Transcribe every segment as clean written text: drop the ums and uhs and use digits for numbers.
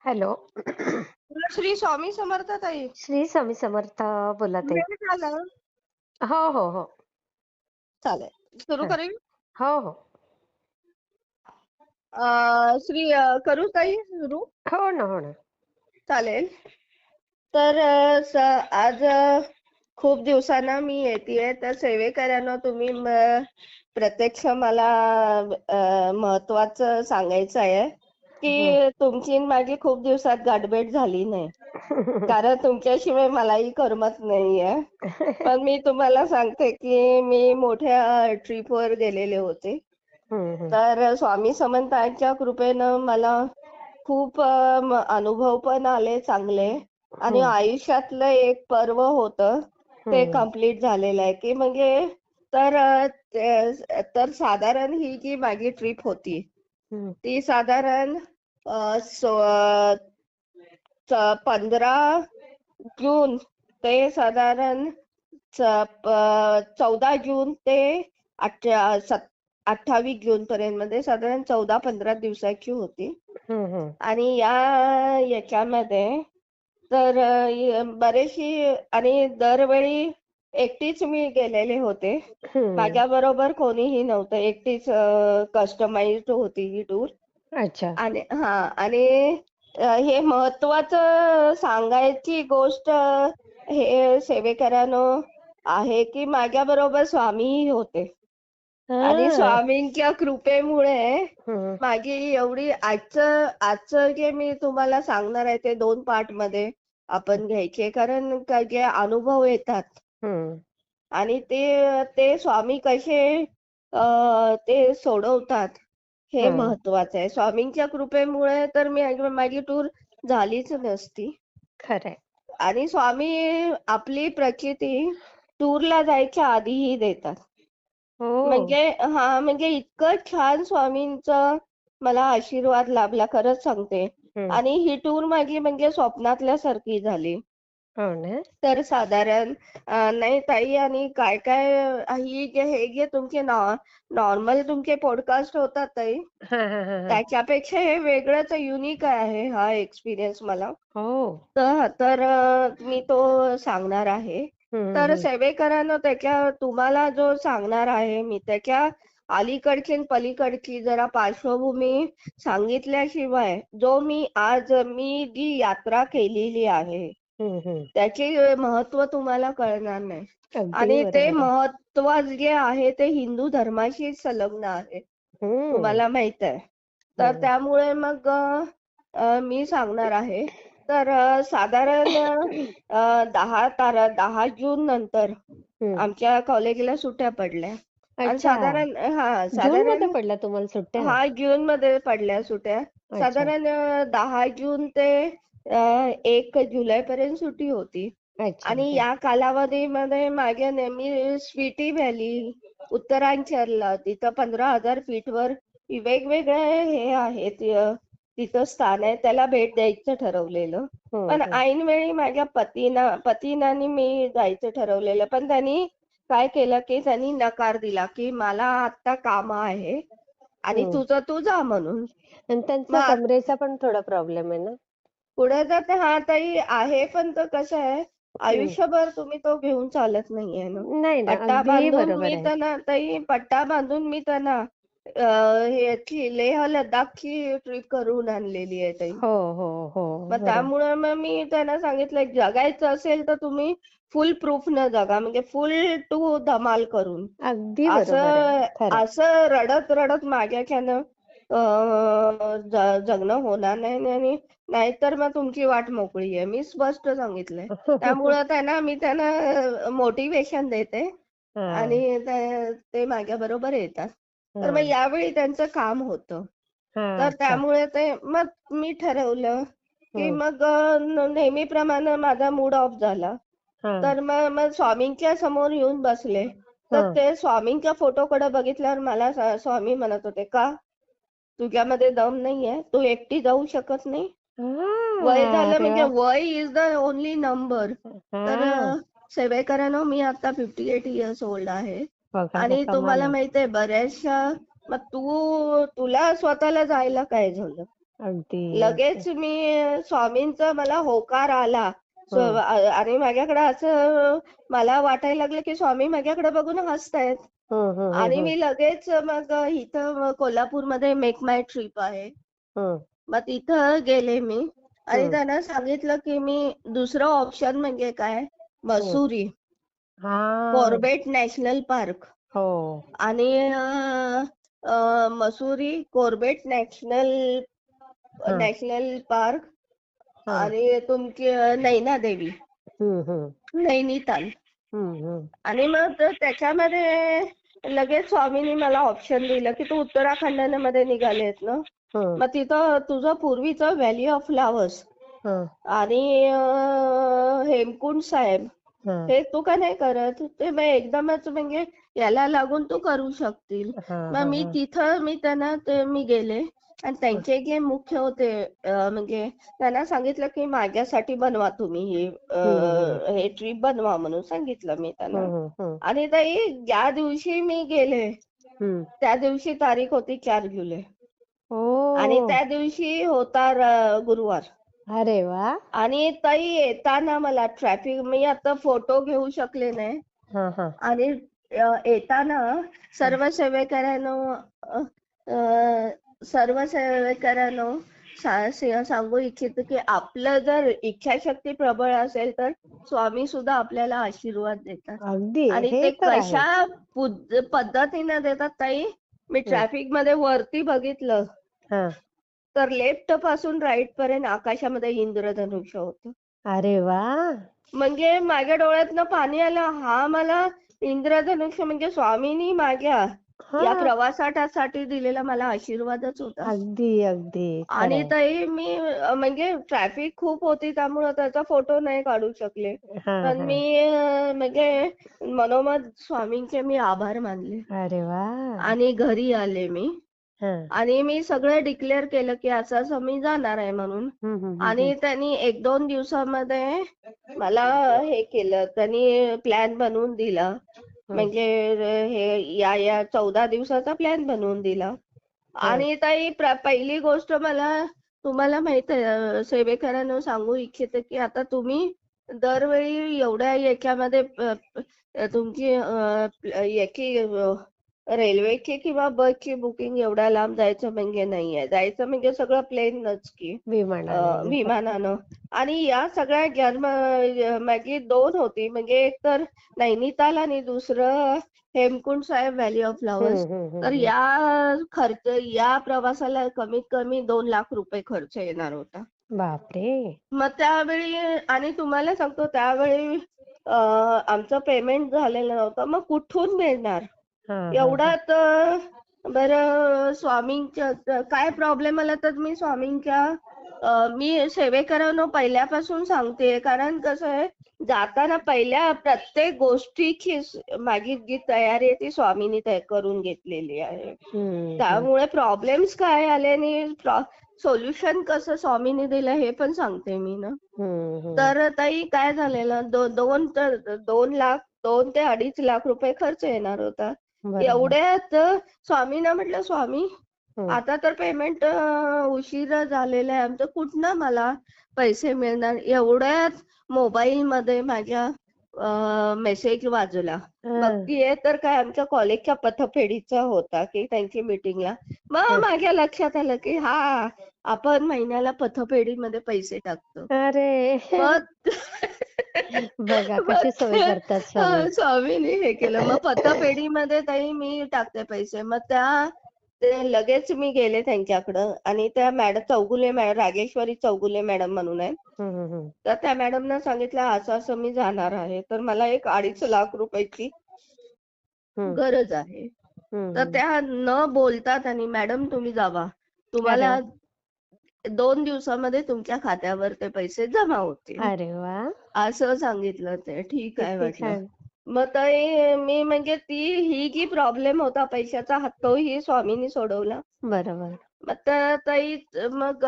Hello. Shri Swami Samarth ताई. श्री स्वामी समर्थ. बोला ताई. वेळ झाला. हो, हो, हो. चालेल. सुरू हां. करेल. हो, हो. करू ताई सुरू? हो ना, हो ना. चालेल. तर आज खूप दिवसांना मी येतेय तर सेवेकरांना तुम्ही प्रत्यक्ष मला महत्वाचं सांगायचं आहे हं. की तुमची आणि माझी खूप दिवसात गाठभेट झाली नाही. कारण तुमच्याशिवाय मलाही करमत नाहीये. पण मी तुम्हाला सांगते की मी मोठ्या ट्रिपवर गेलेले होते. हं, हं. तर स्वामी समर्थांच्या कृपेनं मला खूप अनुभव पण आले चांगले आणि हं, आयुष्यातलं एक पर्व होतं ते हं, कंप्लीट झालेलं आहे की म्हणजे तर तर साधारण ही जी माझी ट्रिप होती हं. ती साधारण अ, सो 15 जून ते साधारण 14 जून ते 28 जून पर्यंत म्हणजे साधारण 14-15 दिवसाची होती. हं, हं. आणि याच्यामध्ये तर बरेचशी आणि दरवेळी एकटीच मी गेलेले होते. हं. माझ्याबरोबर कोणीही नव्हतं. एकटीच कस्टमाइज्ड होती ही टूर. अच्छा. आणि हां आणि हे महत्वाचं सांगायची गोष्ट हे सेवेकरांनो आहे, की माझ्याबरोबर स्वामीही होते. आणि हां. स्वामींच्या कृपेमुळे हं, माझी एवढी आजचं जे मी तुम्हाला सांगणार आहे ते 2 पार्टमध्ये आपण घ्यायचे. कारण जे अनुभव येतात हं, आणि ते ते स्वामी कसे ते सोडवतात हे हं. महत्वाचं आहे. स्वामींच्या कृपेमुळे तर माझी टूर झालीच नसती. खरं आहे. आणि स्वामी आपली प्रचिती टूरला जायच्या आधीही देतात. हो. म्हणजे म्हणजे इतकं छान स्वामींचा मला आशीर्वाद लाभला खरंच सांगते. हं. आणि ही टूर माझी म्हणजे स्वप्नातल्यासारखी झाली. हो ना? तर साधारण नाही ताई आणि काय-काय हे जे तुमचे नॉर्मल तुमचे पॉडकास्ट होतात ताई, हां, हां, हां, हां. त्याच्यापेक्षा हे वेगळंच युनिक आहे हा एक्सपिरियन्स मला. हो. तर मी तो सांगणार आहे. हं, तर हं. सेवेकरांनो तुम्हाला जो सांगणार आहे मी त्याच्या अलीकडची आणि पलीकडची जरा पार्श्वभूमी सांगितल्याशिवाय मी जी यात्रा केलेली आहे, हं, हं. त्याचे महत्त्व तुम्हाला कळणार नाही. अगदी आणि ते बरोबर आहे. महत्त्व जे आहे ते हिंदू धर्माशी संलग्न आहे. हं, तुम्हाला माहीत आहे. तर हं. त्यामुळे मग मी सांगणार आहे. तर साधारण 10 जून नंतर हं. आमच्या कॉलेजला सुट्ट्या पडल्या आणि अच्छा. जूनमध्ये साधारण पडल्या तुम्हाला सुट्ट्या? जूनमध्ये पडल्या सुट्ट्या. अच्छा. साधारण 10 जून ते 1 जुलैपर्यंत सुट्टी होती. अच्छा. आणि हं. या कालावधीमध्ये माझ्या नेहमी स्वीटी व्हॅली, उत्तरांचलला तिथं 15,000 फीटवर वेगवेगळे हे आहेत तिथं स्थान आहे त्याला भेट द्यायचं ठरवलेलं. हं, पण हं. ऐनवेळी माझ्या पतीनं आणि मी जायचं ठरवलेलं. पण त्यांनी काय केलं, की त्यांनी नकार दिला, की मला आत्ता कामं आहे आणि हं. तुझं तू जा म्हणून. आणि त्यांचा मग कमरेचा पण थोडा प्रॉब्लेम आहे ना? पुढे तर ते ताई आहे, पण तो कसं आहे, हं. आयुष्यभर तुम्ही तो घेऊन चालत नाहीये ना. नाही ना, अगदी बरोबर आहे. पट्टा बांधून मी त्यांना ह्याची लेह लडाखची ट्रिप करून आणलेली आहे ताई. हो, हो, हो. मग बरोबर. त्यामुळे मग मी त्यांना सांगितलं, जगायचं असेल तर तुम्ही फुल प्रूफ न जगा, म्हणजे फुल टू धमाल करून. अगदी बरोबर आहे. असं खरं आहे. असं रडत-रडत माझ्याच्यानं जगणं होणार नाही आणि नाहीतर मग तुमची वाट मोकळी आहे. मी स्पष्ट सांगितलंय. त्यामुळं मी त्यांना मोटिव्हेशन देते हां, आणि ते माझ्याबरोबर येतात. तर मग हां, यावेळी त्यांचं काम होतं. हां. तर अच्छा. त्यामुळे मग मी ठरवलं, की हं. मग नेहमीप्रमाणे माझा मूड ऑफ झाला. हां, तर मग मग स्वामींच्या समोर येऊन बसले. तर हां. ते स्वामींच्या फोटोकडे बघितल्यावर मला स्वामी म्हणत होते, "का? तुझ्यामध्ये दम नाहीये? तू एकटी जाऊ शकत नाही?" वय हां. झालं अरे म्हणजे वाह! वय इज द ओन्ली नंबर. तर हां. सेवेकरांनो मी आता 58 इयर्स ओल्ड आहे. बघा ना, आणि कमाल तुम्हाला आहे. माहिती आहे बऱ्याचशा मग तुला स्वतःला जायला काय झालं? अगदी लगेच मी स्वामींचा मला होकार आला. आणि माझ्याकडे असं मला वाटायला लागलं की स्वामी माझ्याकडे बघून हसतायत. आणि मी लगेच मग इथं कोल्हापूरमध्ये मेक माय ट्रिप आहे. मग तिथं गेले मी आणि त्यांना सांगितलं की मी दुसरं ऑप्शन म्हणजे काय, मसुरी, कॉर्बेट नॅशनल पार्क हो आणि Mussoorie, Corbett national national park आणि तुमची नैना देवी, नैनिताल. आणि मग त्याच्यामध्ये लगेच स्वामींनी मला ऑप्शन दिलं की तू उत्तराखंड मध्ये निघालेत ना, मग तिथं तुझं पूर्वीचं व्हॅली ऑफ फ्लावर्स आणि हेमकुंड साहेब हे तू का नाही करत, ते मग एकदमच म्हणजे याला लागून तू करू शकतील. मग मी तिथं मी गेले आणि त्यांचे जे मुख्य होते म्हणजे त्यांना सांगितलं की माझ्यासाठी बनवा तुम्ही हे ट्रिप बनवा म्हणून सांगितलं मी त्यांना. आणि ताई ज्या दिवशी मी गेले त्या दिवशी तारीख होती 4 जुलै आणि त्या दिवशी होता गुरुवार. अरे वा. आणि ताई येताना मला ट्रॅफिक, मी आता फोटो घेऊ शकले नाही. आणि येताना सर्व सेवेकरांनो सांगू इच्छितो की आपलं जर इच्छाशक्ती प्रबळ असेल तर स्वामी सुद्धा आपल्याला आशीर्वाद देतात. अगदी आणि हे ते तर आहे. कशा पद्धतीने देतात ताई, मी ट्रॅफिक मध्ये वरती बघितलं तर लेफ्ट पासून राईट पर्यंत आकाशामध्ये इंद्रधनुष्य होतं. अरे वा. म्हणजे माझ्या डोळ्यातनं पाणी आलं. हा मला इंद्रधनुष्य म्हणजे स्वामींनी माझ्या या प्रवासासाठी दिलेला मला आशीर्वादच होता. अगदी अगदी आणि ताई मी म्हणजे ट्रॅफिक खूप होती त्यामुळे त्याचा फोटो नाही काढू शकले. पण मी म्हणजे मनोमन स्वामींचे मी आभार मानले. अरे वा. आणि घरी आले मी आणि मी सगळं डिक्लेअर केलं की असं असं मी जाणार आहे म्हणून. आणि त्यांनी 1-2 दिवसामध्ये मला हे केलं, त्यांनी प्लॅन बनवून दिला. म्हणजे हे या 14 दिवसाचा प्लॅन बनवून दिला. आणि ताई पहिली गोष्ट मला तुम्हाला माहित आहे सेवेकरांना सांगू इच्छिते की आता तुम्ही दरवेळी एवढ्या याच्यामध्ये तुमची याची रेल्वेची किंवा बसची बुकिंग एवढ्या लांब जायचं म्हणजे नाहीये. जायचं म्हणजे सगळं प्लेनच की विमानानं. आणि या सगळ्या माझी 2 होती, म्हणजे एक तर नैनिताल आणि दुसरं हेमकुंड साहेब व्हॅली ऑफ फ्लॉवर्स. तर या प्रवासाला कमीत कमी 2 लाख रुपये खर्च येणार होता. बापरे. मग त्यावेळी आणि तुम्हाला सांगतो त्यावेळी आमचं पेमेंट झालेलं नव्हतं. मग कुठून मिळणार एवढ्यात? बरं स्वामींच्या काय प्रॉब्लेम आला तर मी स्वामींच्या मी सेवेकरांना पहिल्यापासून सांगते, कारण कसं आहे जाताना पहिल्या प्रत्येक गोष्टीची माझी जी तयारी आहे ती स्वामींनी करून घेतलेली आहे. त्यामुळे प्रॉब्लेम्स काय आले आणि सोल्युशन कसं स्वामींनी दिलं हे पण सांगते मी ना. तर ताई काय झालेलं 2 ते 2.5 लाख रुपये खर्च येणार होता. एवढ्यात स्वामींना म्हटलं स्वामी आता तर पेमेंट उशिरा झालेला आहे आमचं, कुठनं मला पैसे मिळणार? एवढ्यात मोबाईल मध्ये माझ्या मेसेज वाजला. बघतीये तर काय आमच्या कॉलेजच्या पतफेडीचा होता की त्यांची मीटिंगला. मग माझ्या लक्षात आलं की आपण महिन्याला पतफेडीमध्ये पैसे टाकतो. अरे मग बघा कशी सोय करतात स्वामी. स्वामींनी हे केलं. मग पतपेढीमध्ये ताई मी टाकते पैसे. मग ते लगेच मी गेले त्यांच्याकडं आणि त्या मॅडम राजेश्वरी चौगुले मॅडम म्हणून आहे. तर त्या मॅडमना सांगितलं असं असं मी जाणार आहे, तर मला एक 2.5 लाख रुपयाची गरज आहे. तर त्या न बोलतात आणि मॅडम तुम्ही जावा, तुम्हाला 2 दिवसामध्ये तुमच्या खात्यावर ते पैसे जमा होतील. अरे वा. असं सांगितलं. ते ठीक आहे म्हटलं. मग ताई मी म्हणजे ही जी प्रॉब्लेम होता पैशाचा तोही स्वामींनी सोडवला. बरोबर. मग ताई मग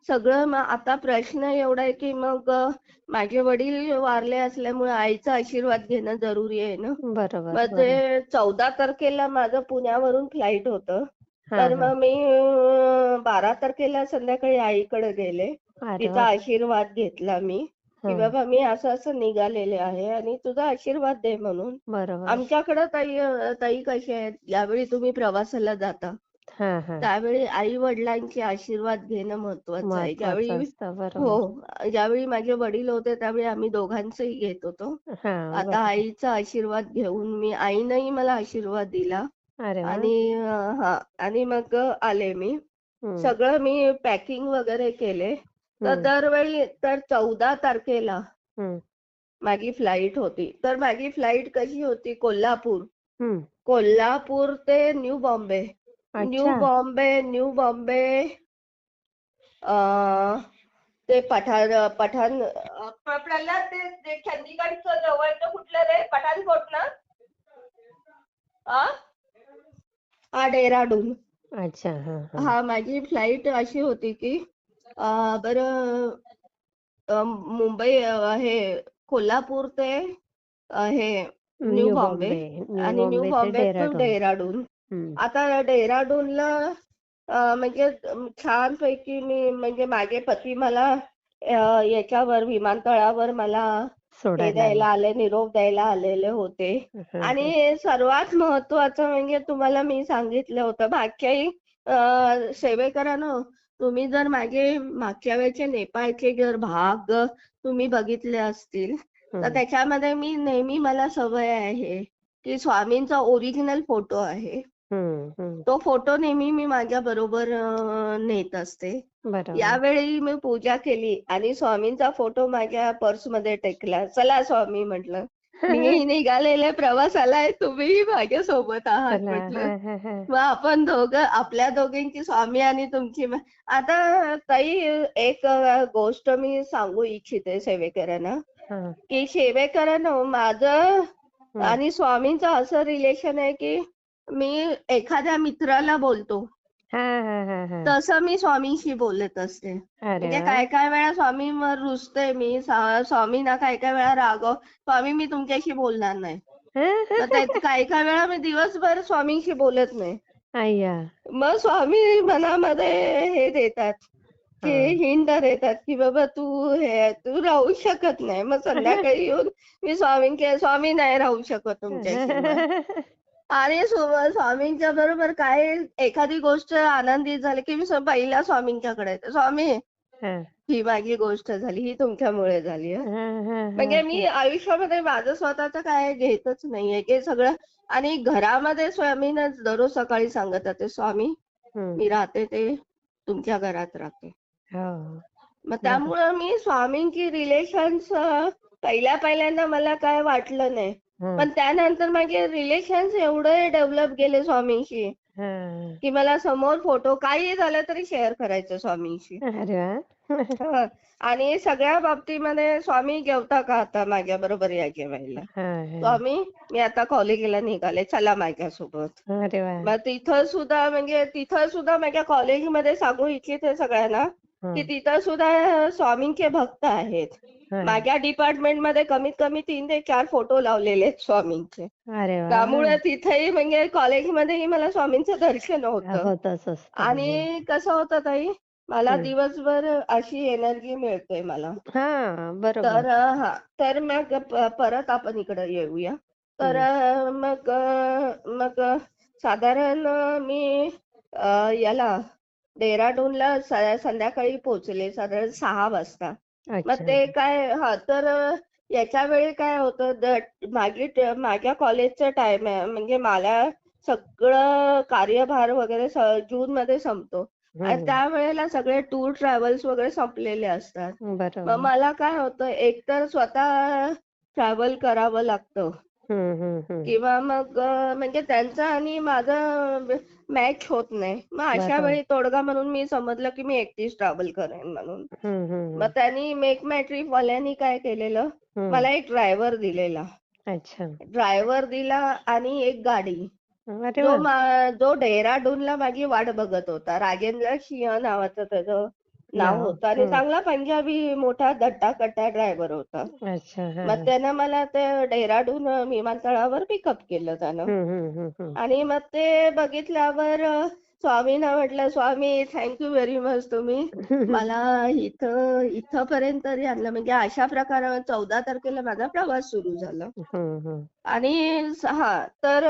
सगळं मग आता प्रश्न एवढा आहे की मग माझे वडील वारले असल्यामुळे आईचा आशीर्वाद घेणं जरुरी आहे ना. बरोबर. मग ते 14 तारखेला माझं पुण्यावरून फ्लाईट होतं. हा तर हा. मग मी 12 तारखेला संध्याकाळी आईकडे गेले. अरे तिचा वा. आशीर्वाद घेतला मी, की हं. बाबा मी असं असं निघालेले आहे आणि तुझा आशीर्वाद दे म्हणून. बरोबर. आमच्याकडं ताई कसे आहेत, ज्यावेळी तुम्ही प्रवासाला जाता, हा हा. त्यावेळी आई-वडिलांचे आशीर्वाद घेणं महत्वाचं आहे. महत्वाचं असतं. हो, बरोबर. ज्यावेळी माझे वडील होते त्यावेळी आम्ही दोघांचंही घेत होतो. हा. आता बरोबर. आईचा आशीर्वाद घेऊन आईनंही मला आशीर्वाद दिला अरे वा. आणि हां आणि मग आले मी. हं. सगळं मी पॅकिंग वगैरे केले. तर हं. दरवेळी तर 14 तारखेला हं. माझी फ्लाइट होती. तर माझी फ्लाइट कशी होती कोल्हापूर. हं. कोल्हापूर ते न्यू बॉम्बे. अच्छा. न्यू बॉम्बे अ, ते प्रल्हाद ते चंदीगडचं जवळचं कुठलं रे? पठाणकोट ना? आ? हा डेहराडून. अच्छा. हा हा. हा माझी फ्लाइट अशी होती की बरं मुंबई हे कोल्हापूर ते हे new new Bombay Bombay. New आणि न्यू बॉम्बे ते बॉम्बे टू डेहराडून. डेहराडून. हं. आता डेहराडूनला म्हणजे छानपैकी मी म्हणजे माझे पती मला याच्यावर विमानतळावर मला हे सोडायला आले. द्यायला आले, निरोप द्यायला आलेले होते. हं हं. आणि सर्वात महत्त्वाचं म्हणजे तुम्हाला मी सांगितलं होतं मागच्याही सेवेकरांनो, तुम्ही जर माझे मागच्या वेळचे नेपाळचे जर भाग तुम्ही बघितले असतील, तर हं. त्याच्यामध्ये मी नेहमी मला सवय आहे, की स्वामींचा ओरिजिनल फोटो आहे. हं. हं. तो फोटो नेहमी मी माझ्याबरोबर नेत असते. बरोबर. यावेळी मी पूजा केली आणि स्वामींचा फोटो माझ्या पर्समध्ये टेकला. चला स्वामी म्हटलं, मीही निघालेले प्रवासाला आहे, तुम्हीही माझ्यासोबत आहात चला. म्हटलं. हां, हां, हां. मग आपण दोघं आपल्या दोघींची स्वामी आणि तुमची आता ताई एक गोष्ट मी सांगू इच्छिते सेवेकरांना, हां. की सेवेकरांनो माझं हं. आणि स्वामींचं असं रिलेशन आहे, की मी एखाद्या मित्राला बोलतो, हां, हां, हां, हां. तसं मी स्वामींशी बोलत असते. अरे म्हणजे वाह! काही-काही वेळा स्वामींवर रुसते मी, स्वामींना काही-काही वेळा स्वामी मी तुमच्याशी बोलणार नाही. मग काही-काही वेळा मी दिवसभर स्वामींशी बोलत नाही. अय्या! मग स्वामी मनामध्ये हे देतात, की हां. हिंट देतात, की बाबा तू राहू शकत नाही. मग संध्याकाळी येऊन मी स्वामी नाही राहू शकत तुमच्याशिवाय. आणि स्वामींच्या बरोबर काय एखादी गोष्ट आनंदी झाली, की मी पहिला स्वामींच्याकडे येते. स्वामी, हां. ही माझी गोष्ट झाली, ही तुमच्यामुळे झाली हं. हां, हां, हां, म्हणजे मी हां. आयुष्यामध्ये माझं स्वतःचं काय घेतच नाहीये, की सगळं आणि घरामध्ये स्वामींना दररोज सकाळी सांगत राहते, स्वामी हं. मी राहते ते तुमच्या घरात राहते. हो. मग बरोबर. त्यामुळं मी स्वामींची रिलेशन्स पहिल्यांदा मला काय वाटलं नाही. हं. पण त्यानंतर माझे रिलेशन्स एवढे डेव्हलप गेले स्वामींशी, हां. की मला समोर फोटो काहीही झालं तरी शेअर करायचं स्वामींशी. अरे वाह! हं. आणि सगळ्या बाबतीमध्ये स्वामी जेवता का आता माझ्याबरोबर या जेवायला? हां, हां. स्वामी मी आता कॉलेजला निघाले, चला माझ्यासोबत. अरे वाह! मग तिथं सुद्धा माझ्या कॉलेजमध्ये सांगू इच्छिते सगळ्यांना, की हं. तिथं सुद्धा स्वामींचे भक्त आहेत. हां. माझ्या डिपार्टमेंटमध्ये कमीत कमी 3 ते 4 फोटो लावलेले आहेत स्वामींचे. अरे त्यामुळे वाह! तिथेही म्हणजे कॉलेजमध्येही मला स्वामींचं दर्शन होतं. होतच असतं. हो. आणि कसं होतं ताई, मला हं. दिवसभर अशी एनर्जी मिळते मला. हां. बरोबर. तर हां. तर मग परत आपण इकडे येऊया. तर हं. मग साधारण मी याला डेहराडूनला संध्याकाळी पोहोचले साधारण 6 वाजता. मग अच्छा. ते काय हां, तर याच्या वेळी काय होतं माझ्या कॉलेजचा टाईम आहे म्हणजे मला सगळं कार्यभार वगैरे जूनमध्ये संपतो. आणि हं. त्यावेळेला सगळे टूर ट्रॅव्हल्स वगैरे संपलेले असतात. मग बरोबर. मला काय होतं एकतर स्वतः ट्रॅव्हल करावं लागतं हं, हं, हं. किंवा मग म्हणजे त्यांचं आणि माझं मॅच होत नाही. मग अशा बरोबर. वेळी तोडगा म्हणून मी समजलं, की मी एकटीच ट्रॅव्हल करेन म्हणून. हं, हं, मग हं. त्यांनी मेक माय ट्रिप वाल्यांनी काय केलेलं, हं. मला एक ड्रायव्हर दिलेला. अच्छा. ड्रायव्हर दिला आणि एक गाडी. अरे वाह! जो डेहराडूनला माझी वाट बघत होता. राजेंद्र सिंह नावाचं त्याचं नाव नाव. होतं आणि हं. चांगला पंजाबी मोठा धट्टाकट्टा ड्रायव्हर होता. अच्छा. हां, मग हां. त्यानं मला ते डेहराडून विमानतळावर पिकअप केलं त्यानं. हं, हं, हं, हं. आणि मग ते बघितल्यावर स्वामींना म्हटलं, स्वामी थँक्यू व्हेरी मच, तुम्ही मला इथपर्यंत तरी आणलं. म्हणजे अशा प्रकारे 14 तारखेला माझा प्रवास सुरू झाला. हं. आणि तर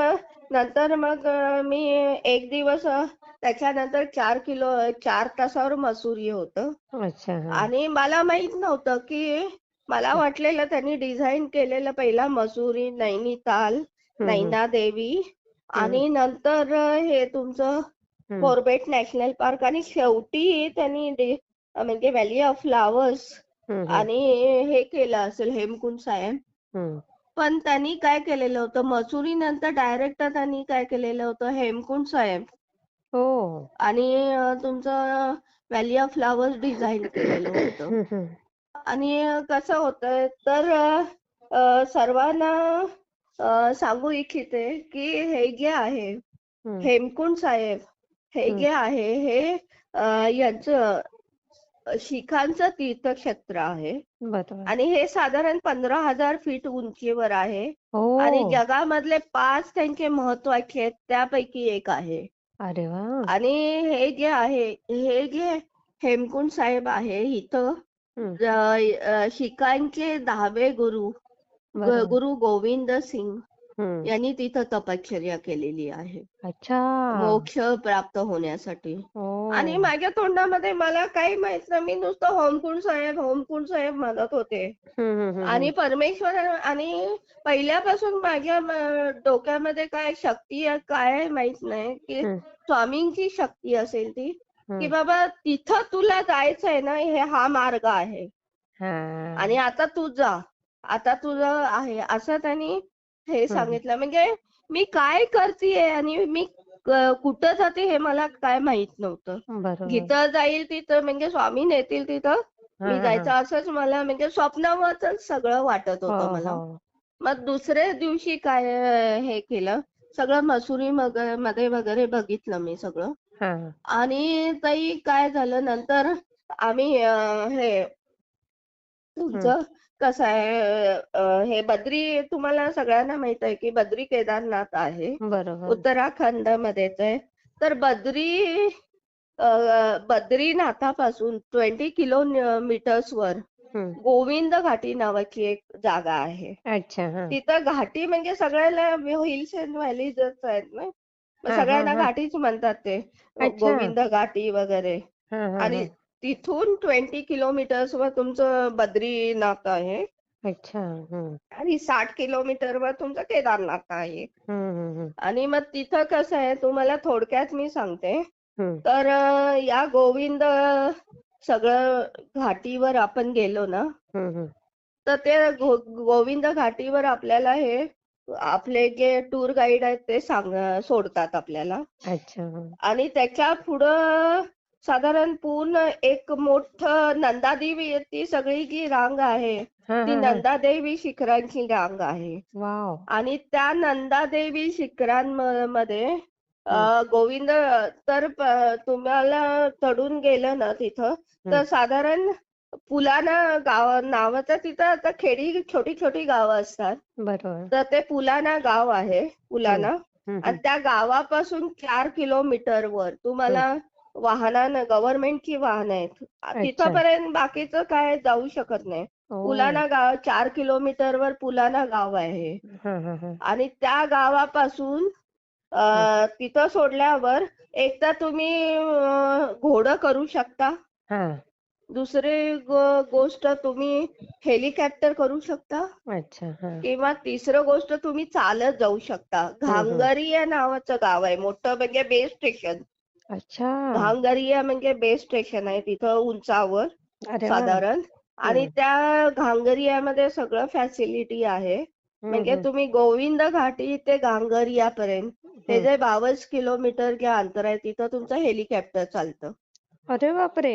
नंतर मग मी एक दिवस त्याच्यानंतर 4 तासावर मसुरी होतं. अच्छा. हां. आणि मला माहित नव्हतं की मला हं, वाटलेलं त्यांनी डिझाईन केलेलं पहिला मसुरी, नैनिताल, हं, हं, नैना देवी हं, आणि नंतर हे तुमचं हं, कॉर्बेट नॅशनल पार्क आणि शेवटी त्यांनी म्हणजे व्हॅली ऑफ फ्लॉवर्स हं, हं, आणि हे केलं असेल हेमकुंड साहेब. हं. पण त्यांनी काय केलेलं होतं, मसुरी नंतर डायरेक्ट त्यांनी काय केलेलं होतं, हेमकुंड साहेब ओह! आणि तुमचं व्हॅली ऑफ फ्लॉवर्स डिझाईन केलेलं होतं. हं, हं, आणि कसं होतंय तर सर्वांना सांगू इच्छिते की हे जे आहे हं, हेमकुंड साहेब, हे हं. जे आहे हे यांचं शिखांचं तीर्थक्षेत्र आहे. बरोबर. आणि हे साधारण 15,000 फीट उंचीवर आहे आणि ओह! जगामधले 5 त्यांचे महत्वाचे आहेत त्यापैकी एक आहे. अरे वाह! आणि हे जे हेमकुंड साहेब आहे इथं हं. शिखांचे 10वे गुरु बरोबर. गुरु गोविंद सिंग हं. यांनी तिथं तपश्चर्या केलेली आहे. अच्छा. मोक्ष प्राप्त होण्यासाठी. आणि ओह! माझ्या तोंडामध्ये मला काही माहित नाही. मी नुसतं होमकुंड साहेब म्हणत होते. हं, हं, हं, आणि हं, परमेश्वर आणि पहिल्यापासून माझ्या डोक्यामध्ये काय शक्ती आहे, काय आहे माहित नाही, की हं, स्वामींची शक्ती असेल ती, की हं. बाबा तिथं तुला जायचंय ना, हा मार्ग आहे. आणि हां. आता तू जा. आता तुझं आहे असं त्यांनी हे हं, हं. सांगितलं. म्हणजे मी काय करतीये आणि मी कुठं जाते हे मला काय माहित नव्हतं. बरोबर. जिथं जाईल तिथं म्हणजे स्वामी नेतील तिथं हां, मी हां, जायचं हां. असंच मला म्हणजे स्वप्नावरच सगळं वाटत हो, होतं मला. हो. मग दुसऱ्या दिवशी काय हे केलं, सगळं मसुरी मध्ये वगैरे बघितलं मी सगळं. हां. आणि ताई काय झालं नंतर आम्ही हे हं. तुमचं कसं आहे हे बद्री तुम्हाला सगळ्यांना माहित आहे की बद्री केदारनाथ आहे. बरोबर. उत्तराखंडमध्येच आहे. तर बद्रीनाथापासून 20 किलोमीटर्सवर हं. गोविंद घाटी नावाची एक जागा आहे. अच्छा. हां. तिथं घाटी म्हणजे सगळ्याला हिल्स अँड व्हॅलीजच आहेत ना. मग हां, हां, सगळ्यांना हां. घाटीच म्हणतात ते. अच्छा. गोविंद घाटी वगैरे. हां, हां, आणि हां. तिथून 20 किलोमीटर्सवर तुमचं बद्रीनाथ आहे. अच्छा. हं. आणि 60 किलोमीटरवर तुमचं केदारनाथ आहे. हं, हं, हं. आणि मग तिथं कसं आहे तुम्हाला थोडक्यात मी सांगते. हं. तर या सगळं घाटीवर आपण गेलो ना, हं, हं. तर ते गोविंद घाटीवर आपल्याला हे आपले जे टूर गाईड आहेत ते सोडतात आपल्याला. अच्छा. हं. आणि त्याच्या पुढं साधारण पूर्ण एक मोठं नंदादेवी ती सगळी जी रांग आहे, हां, ती हां, हां. नंदादेवी शिखरांची रांग आहे. वॉव! आणि त्या नंदादेवी शिखरांमध्ये हं, गोविंद तर तुम्हाला चढून गेलं ना तिथं, हं. तर साधारण पुलाना नावाचं तिथं आता छोटी छोटी गावं असतात. बरोबर. तर ते पुलाना गाव आहे, हं. पुलाना. हं, आणि हं. त्या गावापासून 4 किलोमीटरवर हं. तुम्हाला गव्हर्नमेंटची वाहनं आहेत. अच्छा. तिथपर्यंत बाकीचं काय जाऊ शकत नाही. ओह! 4 किलोमीटरवर पुलाना गाव आहे. हां, हां, हां. आणि त्या गावापासून हं. तिथं सोडल्यावर एकतर तुम्ही घोडं करू शकता. हां. दुसरी गोष्ट तुम्ही हेलिकॉप्टर करू शकता. अच्छा. हां. किंवा तिसरं गोष्ट तुम्ही चालत जाऊ शकता. हं, हं. घांगरिया नावाचं गाव आहे मोठं म्हणजे बेस स्टेशन. अच्छा. घांगरिया म्हणजे बेस स्टेशन आहे तिथं उंचावर अरे वाह! साधारण. आणि हं. त्या घांगरियामध्ये सगळं फॅसिलिटी आहे. हं, म्हणजे हं. तुम्ही गोविंद घाटी ते घांगरियापर्यंत हे हं. जे 22 किलोमीटर जे अंतर आहे तिथं तुमचं हेलिकॉप्टर चालतं. अरे बापरे!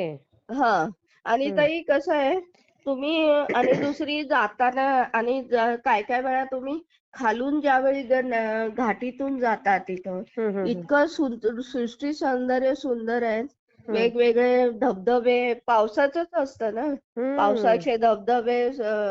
हां. आणि हं. ताई कसं आहे, तुम्ही आणि दुसरी जाताना आणि काही-काही वेळा तुम्ही खालून ज्यावेळी जर घाटीतून जाता तिथं, हं, हं, हं. इतकं सृष्टी सौंदर्य सुंदर आहे. हं. वेगवेगळे धबधबे पावसाचंच असतं ना. हं. पावसाचे धबधबे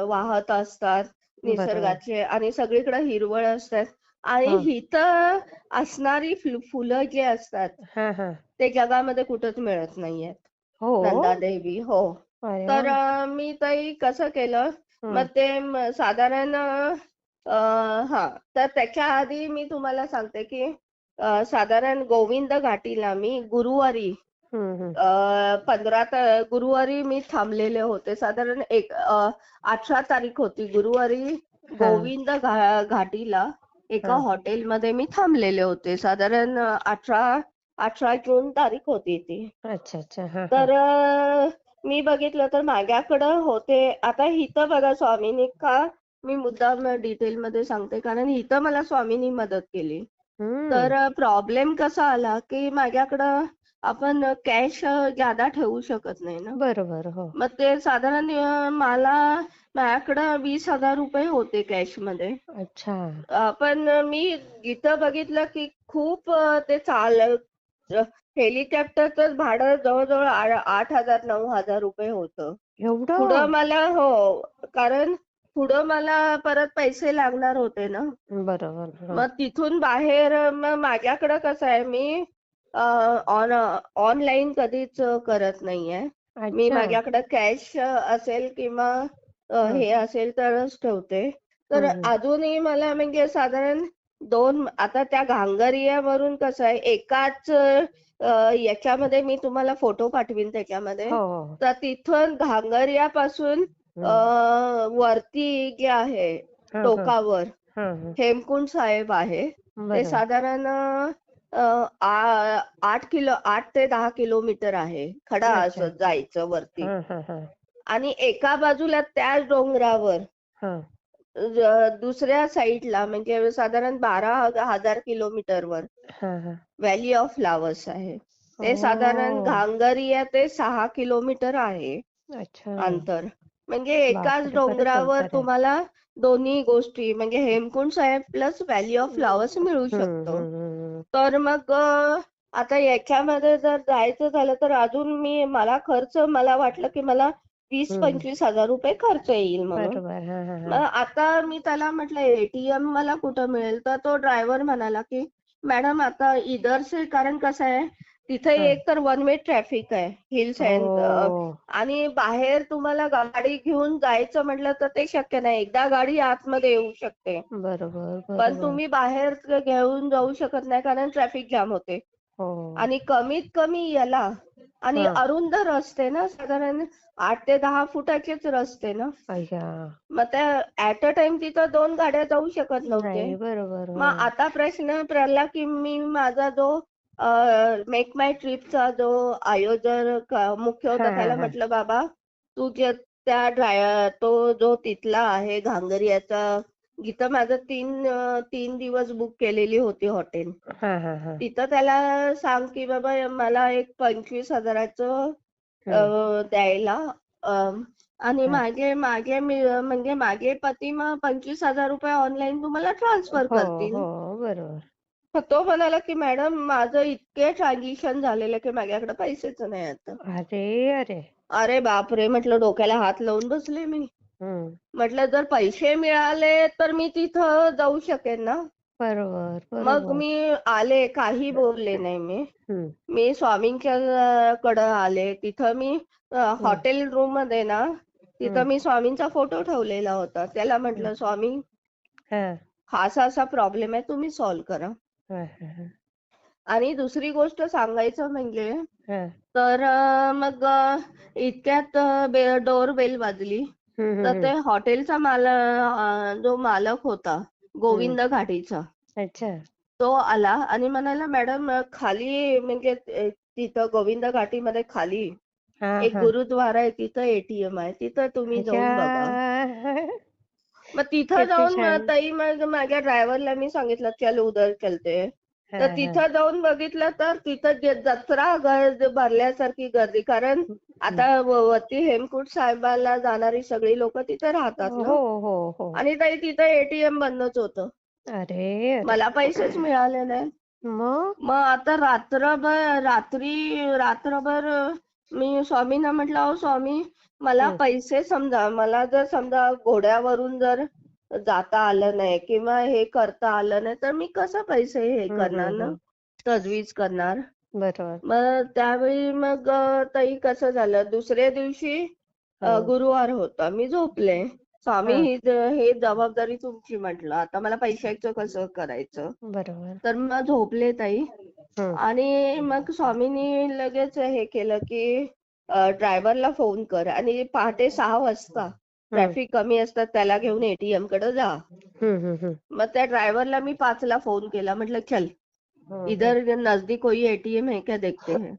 वाहत असतात बरोबर. निसर्गाचे आणि सगळीकडे हिरवळ असतात. आणि हा इथं असणारी फुलं जे असतात हा हा ते जगामध्ये कुठंच मिळत नाहीयेत. हो. नंदादेवी हो. अरे वा. तर मी ताई कसं केलं, मग हम्म ते साधारण हा तर त्याच्या आधी मी तुम्हाला सांगते की साधारण गोविंद घाटीला मी गुरुवारी हम्म. 15 गुरुवारी मी थांबलेले होते. साधारण 18 तारीख होती. गुरुवारी हा. गोविंद घाटीला एका हा. हॉटेलमध्ये मी थांबलेले होते. साधारण 18 जून तारीख होती ती. अच्छा अच्छा. हा हा. तर मी बघितलं तर माझ्याकडं होते. आता इथं बघा स्वामींनी का मी मुद्दाम डिटेलमध्ये सांगते कारण इथं मला स्वामींनी मदत केली. हम्म. तर प्रॉब्लेम कसा आला की माझ्याकडं आपण कॅश ज्यादा ठेवू शकत नाही ना. बरोबर. हो. मग ते साधारण माझ्याकडं 20,000 रुपये होते कॅशमध्ये. अच्छा. पण मी इथं बघितलं की खूप ते हेलिकॉप्टरचं भाडं जवळजवळ 8,000 9,000 रुपये होतं. पुढं एवढं. मला हो, कारण पुढं मला परत पैसे लागणार होते ना. बरोबर. हो. मग तिथून बाहेर मग माझ्याकडं कसं आहे मी ऑनलाईन कधीच करत नाहीये. मी अच्छा. माझ्याकडे कॅश असेल किंवा हं, हे असेल तरच ठेवते. तर हं. अजूनही मला म्हणजे साधारण 2 आता त्या घांगरियावरून कसं आहे एकाच याच्यामध्ये मी तुम्हाला फोटो पाठवीन त्याच्यामध्ये. हो, हो. तर तिथून घांगरियापासून हं. वरती जे आहे हं, हं. टोकावर हं, हं. हेमकुंड साहेब आहे. ते बरोबर. साधारण 8 ते 10 किलोमीटर आहे. खडा अच्छा. असं जायचं वरती. हं, हं, हं. आणि एका बाजूला त्याच डोंगरावर हं. दुसऱ्या साईडला म्हणजे साधारण 12,000 किलोमीटरवर हां, हां. व्हॅली ऑफ फ्लॉवर्स आहे. ते साधारण ओह! घांगरिया ते 6 किलोमीटर आहे अच्छा. अंतर. म्हणजे एकाच बापरे! बरंच डोंगरावर अंतर आहे. तुम्हाला दोन्ही गोष्टी म्हणजे हेमकुंड साहेब प्लस व्हॅली ऑफ फ्लॉवर्स मिळू हं, शकतो. हं, हं, तर मग आता याच्यामध्ये जर जायचं झालं तर अजून मला वाटलं की मला हं. 20-25 हजार रुपये खर्च येईल म्हणून. बरोबर. हां, हां, मग हां. आता मी त्याला म्हटलं एटीएम मला कुठं मिळेल तर तो ड्रायव्हर म्हणाला की मॅडम आता इधर से कारण कसं आहे तिथे हां. एक तर वन वे ट्रॅफिक आहे हिल्स अँड ओह! आणि बाहेर तुम्हाला गाडी घेऊन जायचं म्हटलं तर ते शक्य नाही. एकदा गाडी आतमध्ये येऊ शकते. बरोबर, पण बरोबर. तुम्ही बाहेर घेऊन जाऊ शकत नाही कारण ट्रॅफिक जाम होते. हो. आणि कमीत कमी याला आणि हां. अरुंद रस्ते ना साधारण 8 ते 10 फुटाचेच रस्ते ना. अय्या! मग त्या ऍट अ टाइम तिथं 2 गाड्या जाऊ शकत नव्हते. नाही, बरोबर. हो. मग आता प्रश्न पडला की मी माझा जो मेक माय ट्रिपचा जो आयोजक मुख्य होता हां, हां, त्याला हां. म्हटलं बाबा तू जे तो जो तिथला आहे घांगरियाचा जिथं माझं 3 दिवस बुक केलेली होती हॉटेल. हां, हां, हां. तिथं त्याला सांग की बाबा मला एक 25,000चं हं. द्यायला आणि हां. म्हणजे माझे पती मग 25,000 रुपये ऑनलाईन तुम्हाला ट्रान्सफर हो, करतील. हो. बरोबर. तर तो म्हणाला की मॅडम माझं इतके ट्रान्झॅक्शन झालेले की माझ्याकडे पैसेच नाही आता. अरे, अरे! अरे बापरे! म्हटलं डोक्याला हात लावून बसले मी. हं. म्हटलं जर पैसे मिळाले तर मी तिथं जाऊ शकेन ना. बरोबर, मग बरोबर. मी आले काही बोलले नाही मी. हं, मी स्वामींच्या कडं आले. तिथं मी हं, हॉटेल रूममध्ये ना, हं, तिथं मी स्वामींचा फोटो ठेवलेला होता. त्याला हं. म्हटलं, "स्वामी, हां. हा असा-असा प्रॉब्लेम आहे, तुम्ही सॉल्व्ह करा." हां, हां, हां. आणि दुसरी गोष्ट सांगायचं म्हणजे हां. तर मग इतक्यात डोर बेल वाजली. हं, हं, तर हं. ते हॉटेलचा जो मालक होता, हं. गोविंद घाटीचा, अच्छा. तो आला आणि म्हणाला, "मॅडम खाली म्हणजे तिथं गोविंद घाटीमध्ये खाली हां, एक हां. गुरुद्वारा आहे, तिथं एटीएम आहे. तिथं तुम्ही जाऊन बघा." अच्छा. मग तिथं किती जाऊन छान. ताई मग माझ्या ड्रायव्हरला मी सांगितलं, "चल उधर चलते हैं." तर हां, हां. तिथं जाऊन बघितलं तर तिथं जत्रा भरल्यासारखी गर्दी. कारण हं, हं. आता वरती हेमकुंड साहेबाला जाणारी सगळी लोकं तिथे राहतात ना. हो, हो, हो. आणि ताई तिथं एटीएम बंदच होतं. अरे, अरे! मला पैसेच मिळाले नाही. मग? मग आता रात्रभर मी स्वामींना म्हटलं, "अहो स्वामी, मला हं. पैसे समजा, मला जर समजा घोड्यावरून जर जाता आलं नाही किंवा हे करता आलं नाही तर मी कसं पैसे हे हम्म, करणार हम्म, ना, तजवीज करणार. बरोबर. मग त्यावेळी मग ताई कसं झालं दुसऱ्या दिवशी हो. गुरुवार होता. मी झोपले. स्वामी हा. हे जबाबदारी तुमची म्हटलं. आता मला पैशाचं कसं करायचं? बरोबर. तर मग झोपले ताई हम्म, आणि मग स्वामींनी लगेच हे केलं की ड्रायव्हरला फोन कर आणि पहाटे 6 वाजता हम्म, ट्रॅफिक कमी असतात त्याला घेऊन एटीएम कडे जा. हम्म, हम्म, हम्म, मग त्या ड्रायव्हरला मी 5 ला फोन केला. म्हटलं चल हम्म, इधर नजदीक कोई एटीएम है क्या देखते हैं.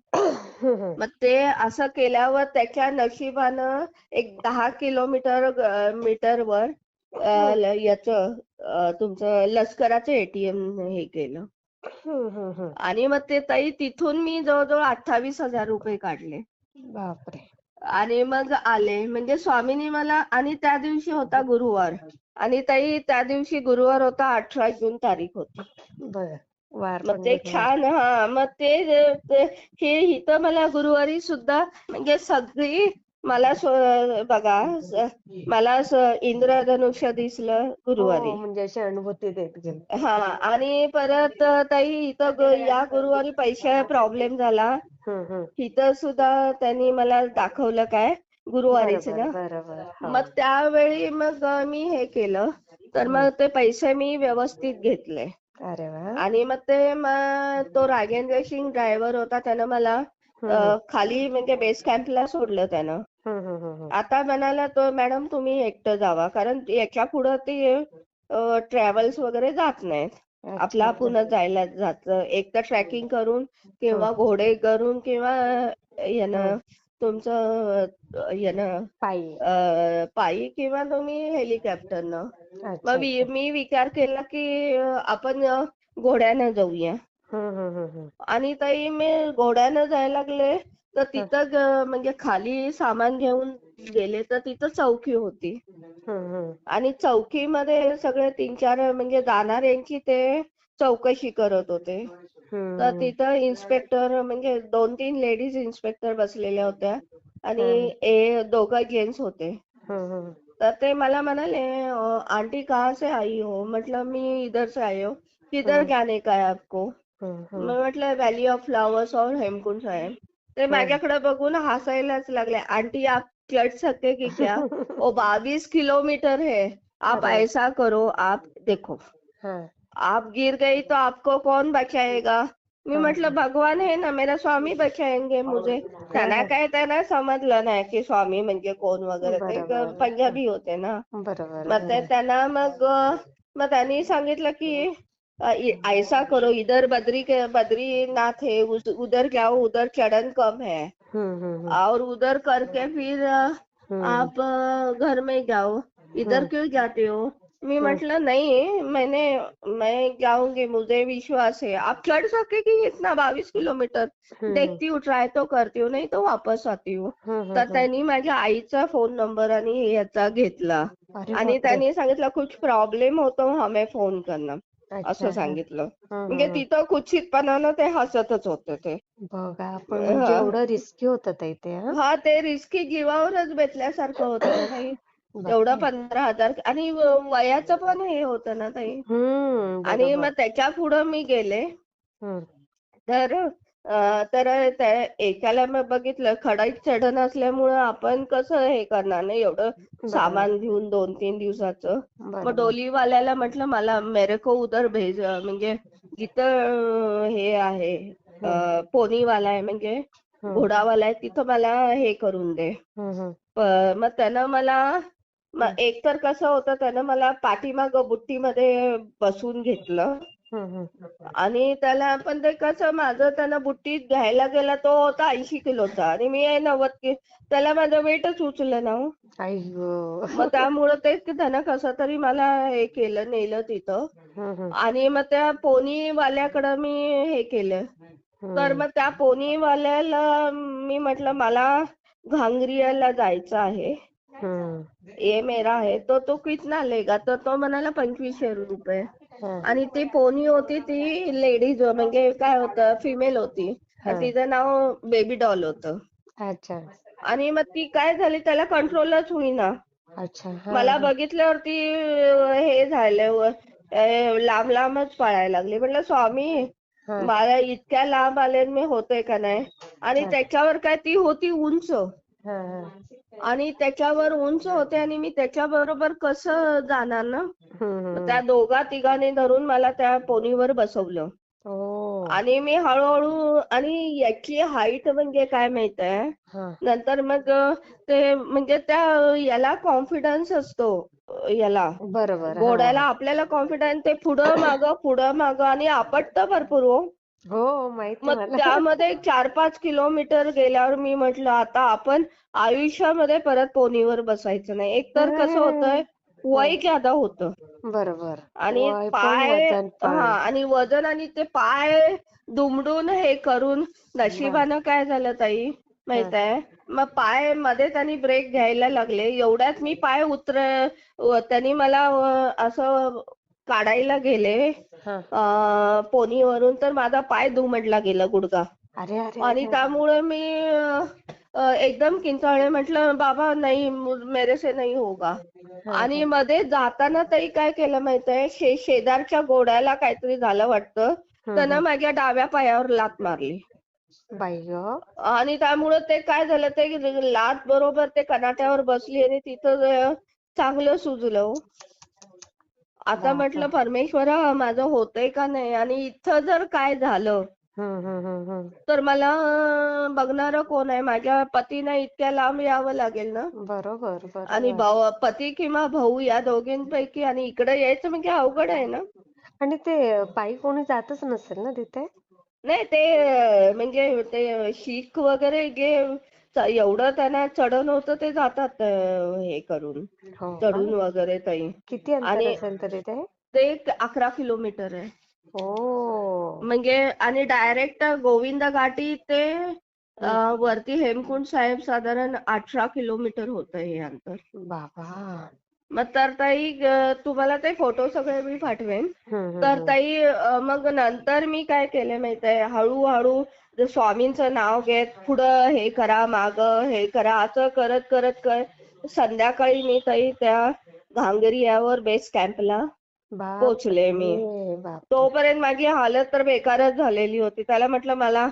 हम्म, मग ते असं केल्यावर त्याच्या नशिबानं एक 10 किलोमीटर मीटरवर याचं तुमचं लष्कराचं एटीएम हे केलं. हम्म. आणि मग ते ताई तिथून मी जवळजवळ 28,000 रुपये काढले. बापरे. आणि मग आले म्हणजे स्वामींनी मला आणि त्या दिवशी होता गुरुवार आणि ताई त्या दिवशी गुरुवार होता 18 जून तारीख होती. बर. वार मग पण ते गुरुवार. छान मग हे इथं मला गुरुवारी सुद्धा म्हणजे सगळी मला बघा मला असं इंद्रधनुष्य दिसलं गुरुवारी. हो, म्हणजे अशी अनुभूती देत गेली. हा आणि परत ताई इथं या गुरुवारी पैसा प्रॉब्लेम झाला. हम्म. इथं सुद्धा त्यांनी मला दाखवलं काय गुरुवारीच बरोबर, ना. बरोबर. हो. मग त्यावेळी मग मी हे केलं तर हम्म. मग ते पैसे मी व्यवस्थित घेतले. अरे वा. आणि मग तो राजेंद्र सिंग ड्रायव्हर होता त्यानं मला हम्म, खाली म्हणजे बेस कॅम्पला सोडलं त्यानं. हम्म. आता म्हणाला तो मॅडम तुम्ही एकटं जावा कारण याच्या पुढं ते ट्रॅव्हल्स वगैरे जात नाहीत. आपलं अच्छा, अच्छा. आपणच जायला जातं. एक तर ट्रॅकिंग करून किंवा हम्म, घोडे करून किंवा हम्म. यानं तुमचं यानं पायी. पायी किंवा तुम्ही हेलिकॉप्टरनं. अच्छा, अच्छा. मी विचार केला की आपण घोड्यानं जाऊया. हम्म. आणि ताई मी घोड्यानं जायला लागले तर हम्म, तिथं म्हणजे खाली सामान घेऊन गेले तर तिथं चौकी होती. हम्म. आणि चौकीमध्ये सगळे 3-4 म्हणजे जाणाऱ्यांची ते चौकशी करत होते. तर हम्म. तिथं इन्स्पेक्टर म्हणजे 2-3 लेडीज इन्स्पेक्टर बसलेल्या होत्या आणि हम्म. दोघं जेंट्स होते. हम्म. तर ते मला म्हणाले आंटी कहाँ से आई हो. म्हटलं मी इधर से आई हो. किधर हम्म. जाने का है आपको. हम्म. मग म्हटलं व्हॅली ऑफ फ्लॉवर्स और हेमकुंड साहेब. ते हम्म. माझ्याकडे बघून हसायलाच लागले. आंटी आप चढ़ सकते कि क्या. वो 22 किलोमीटर है. आप अरे. ऐसा करो आप देखो हाँ. आप गिर गई तो आपको कौन बचाएगा. मी हाँ. म्हटलं भगवान है ना मेरा स्वामी बचाएंगे मुझे. त्यांना हाँ. काय त्यांना समजलं नाही की स्वामी म्हणजे कोण वगैरे ते बरोबर. पंजाबी होते ना. बरोबर, मग ते बरोबर. त्यांना मग त्यांनी सांगितलं की ऐसा करो इधर बद्रीनाथ है उधर जाओ उधर चढ़न कम है हम्म. और उधर करके फिर हम्म. आप घर में जाओ इधर हम्म. क्यों जाते हो. मी हम्म. म्हटलं नहीं मैं जाऊंगी मुझे विश्वास है आप चढ़ सकेगी इतना 22 किलोमीटर. हम्म. देखती हूँ ट्राय तो करती हूँ नहीं तो वापस आती हूँ. तर हम्म. त्यांनी माझ्या आईचा फोन नंबर आणि याचा घेतला अरे आणि बापरे. त्यांनी सांगितलं कुछ प्रॉब्लेम हो तो हमें फोन करना अच्छा. असं हा. सांगितलं. म्हणजे तिथं कुत्सितपणानं ते हसतच होते ते. बघा पण म्हणजे हा एवढं रिस्की होतं ताई ते. हा. हा ते रिस्की जीवावरच बेतल्यासारखं होतं ना ताई. एवढं बापरे. 15,000 आणि वयाचं पण हे होतं ना ताई. आणि बरोबर. मग त्याच्या पुढं मी गेले हम्म. तर तर त्या एकाला मग बघितलं खडाईत चढण असल्यामुळं आपण कसं हे करणार नाही एवढं बरोबर. सामान घेऊन 2-3 दिवसाचं. मग बरोबर. डोलीवाल्याला म्हटलं मला मेरे को उधर भेज म्हणजे जिथं हे आहे हम्म. पोनीवाला आहे म्हणजे हम्म. घोडावाला आहे तिथं मला हे करून दे. हम्म. मग त्यानं मला हम्म. एक तर कसं होतं त्यानं मला पाठीमागं बुट्टीमध्ये बसून घेतलं हम्म. आणि त्याला पण ते कसं माझं त्यानं बुट्टीत घ्यायला गेला तो होता 80 किलोचा आणि मी आहे 90 त्याला माझं वेटच उचललं ना हो. अय्यो. मग त्यामुळं ते त्यानं कसं तरी मला हे केलं नेलं तिथं हम्म. आणि मग त्या पोनीवाल्याकडं मी हे केलं. तर हम्म. मग त्या पोनीवाल्याला मी म्हटलं मला घांगरीला जायचं आहे. हम्म. ये मेरा है तो तो कितना लेगा तर तो म्हणाला 2500 रुपये. हा. आणि ती पोनी होती ती लेडीज म्हणजे काय होतं फिमेल होती हा. आणि तिचं नाव बेबी डॉल होतं. अच्छा. आणि मग ती काय झाली त्याला कंट्रोलच होईना. अच्छा. हा मला हा बघितल्यावरती हे झालं लांब लांबच पळायला लागली. म्हटलं स्वामी हा मला इतक्या लांब आले आणि मी होतोय का नाही. आणि हा त्याच्यावर काय ती होती उंच हा हा. आणि त्याच्यावर उंच होते आणि मी त्याच्याबरोबर कसं जाणार ना. मग त्या हम्म. दोघा तिघांनी धरून मला त्या पोनीवर बसवलं. ओ. आणि मी हळूहळू आणि याची हाईट म्हणजे काय माहित आहे. हा. नंतर मग ते म्हणजे त्या याला कॉन्फिडन्स असतो. याला बरोबर. हा घोड्याला हा. आपल्याला कॉन्फिडन्स ते पुढं मागं आणि आपटतं भरपूर हो. हो माहिती मग मला. त्यामध्ये 4-5 किलोमीटर गेल्यावर मी म्हटलं आता आपण आयुष्यामध्ये परत पोनीवर बसायचं नाही. एकतर कसं होतंय हा. वय ज्यादा होतं बरोबर. आणि वय पण पाय वजन पण. आणि वजन आणि ते पाय दुमडून हे करून बर. नशिबानं काय झालं ताई हा माहित आहे. मग पाय मध्ये त्यांनी ब्रेक घ्यायला लागले. एवढ्यात मी पाय त्यांनी मला असं काढायला गेले हा. पोनीवरून तर माझा पाय दुमडला गेला गुडघा. अरे अरे आणि अरे. त्यामुळे मी एकदम किंचाळले. म्हटलं बाबा नाही मेरे से नहीं होगा. हा आणि हा. मध्ये जाताना ताई काय केलं माहितीये शेजारच्या घोड्याला काहीतरी झालं वाटतं. त्यानं हम्म. माझ्या डाव्या पायावर लाथ मारली. बाई ग. आणि त्यामुळे ते काय झालं ते लाथ बरोबर ते कनाट्यावर बसली आणि तिथं चांगलं सुजलं हो. आता बापरे. म्हटलं परमेश्वरा माझं होतंय का नाही आणि इथं जर काय झालं हम्म. तर मला बघणारं कोण आहे. माझ्या पतीनं इतक्या लांब यावं लागेल ना. बरोबर आणि बरोबर. पती किंवा भाऊ या दोघींपैकी आणि इकडे यायचं म्हणजे अवघड आहे ना. आणि ते पायी कोणी जातच नसेल ना तिथे. नाही ते म्हणजे ते शीख वगैरे जे एवढं त्यांना चढण होतं ते जातात हे करून हो का. चढून वगैरे ताई. किती अंतर आणि असेल तरी ते. ते 11 किलोमीटर आहे. ओ. म्हणजे आणि डायरेक्ट गोविंद घाटी ते हम्म. वरती हेमकुंड साहेब साधारण 18 किलोमीटर होतं हे अंतर. बाबा. मग तर ताई तुम्हाला ते फोटो सगळे मी पाठवेन. तर हम्म. ताई मग नंतर मी काय केलं माहितीये हळूहळू स्वामींचं नाव घेत पुढं हे करा मागं हे करा असं करत करत संध्याकाळी मी ताई त्या घांगरियावर बेस कॅम्पला पोहोचले मी. बापरे बापरे. तोपर्यंत माझी हालत तर बेकारच झालेली होती. त्याला म्हटलं मला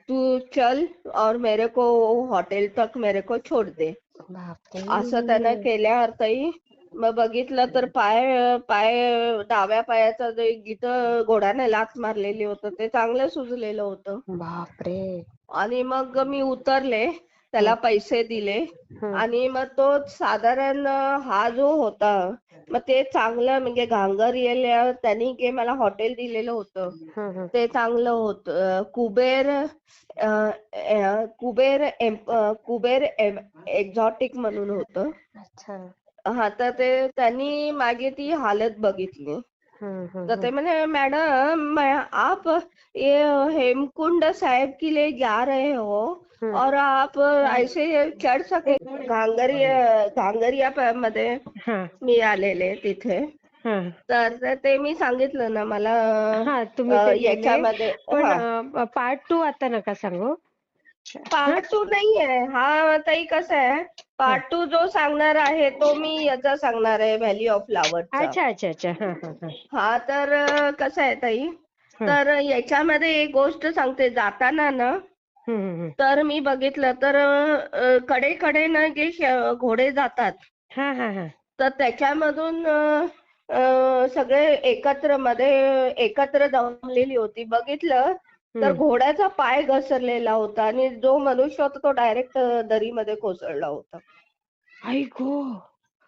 तू चल और मेरे को हॉटेल तक मेरे को छोड़ दे. असं त्यानं बापरे. केल्यावर ताई मग बघितलं तर पाय पाय डाव्या पायाचं जे जिथं घोड्याने लाथ मारलेली होतं ते चांगलं सुजलेलं होतं. बापरे. आणि मग मी उतरले. त्याला हम्म. पैसे दिले हम्म. आणि मग तो साधारण हा जो होता मग ते चांगलं म्हणजे घांगरलेल्या त्यांनी जे मला हॉटेल दिलेलं होतं हम्म. ते चांगलं होतं. कुबेर एक्झॉटिक म्हणून होतं. अच्छा. हा तर ते त्यांनी माझी ती हालत बघितली. तर ते म्हणे मैडम आप ये हेमकुंड साहेब के लिए जा रहे हो हम्म. और आप ऐसे चढ़ सके घांगरिया मध्ये हा मी आलेले तिथे. हा तर ते मी सांगितलं ना मला हा. तुम्ही ते गेले याच्यामध्ये पण हा पार्ट 2 आता नका सांगू. हा पार्ट 2 नाहीये हा ताई कसं आहे. हा. पार्ट 2 जो सांगणार आहे तो मी याचा सांगणार आहे व्हॅली ऑफ फ्लॉवरचा. अच्छा अच्छा अच्छा. हा हा हा. हा तर कसं आहे ताई हा. तर याच्यामध्ये एक गोष्ट सांगते जाताना ना हम्म. तर मी बघितलं तर कडे ना जे घोडे जातात हा हा हा. तर त्याच्यामधून सगळे एकत्र जमलेली होती. बघितलं तर हम्म. घोड्याचा पाय घसरलेला होता आणि जो मनुष्य होता तो डायरेक्ट दरीमध्ये कोसळला होता. आई गो.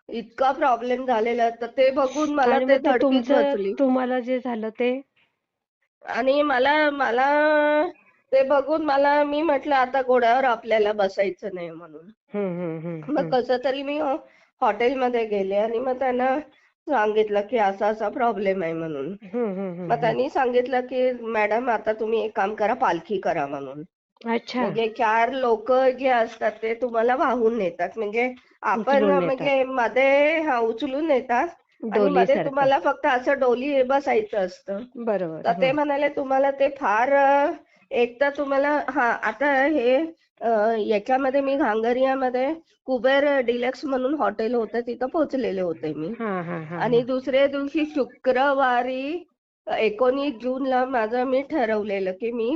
इतका प्रॉब्लेम झालेला तर ते बघून मला आणि ते मग ते धडकीच तुमचं बसली. तुम्हाला जे झालं ते. आणि मला मला ते बघून मी म्हटलं आता घोड्यावर आपल्याला बसायचं नाही म्हणून. मग हम्म. कसं तरी मी हॉटेलमध्ये गेले आणि मग त्यांना सांगितलं की असा असा प्रॉब्लेम आहे म्हणून. मग हम्म. त्यांनी सांगितलं की मॅडम आता तुम्ही एक काम करा पालखी करा म्हणून. अच्छा. म्हणजे 4 लोक जे असतात ते तुम्हाला वाहून नेतात. म्हणजे आपण उचलून नेतात. म्हणजे मध्ये उचलून नेतात आणि डोली मध्ये सारखं. तुम्हाला फक्त असं डोली बसायचं असतं. बरोबर. तर ते म्हणाले तुम्हाला ते फार एक तर तुम्हाला आता हे याच्यामध्ये मी घांगरियामध्ये कुबेर डिलक्स म्हणून हॉटेल होतं, तिथं पोहोचलेले होते मी. हा हा हा आणि दुसऱ्या दिवशी शुक्रवारी 19 जूनला मी ठरवलेलं की मी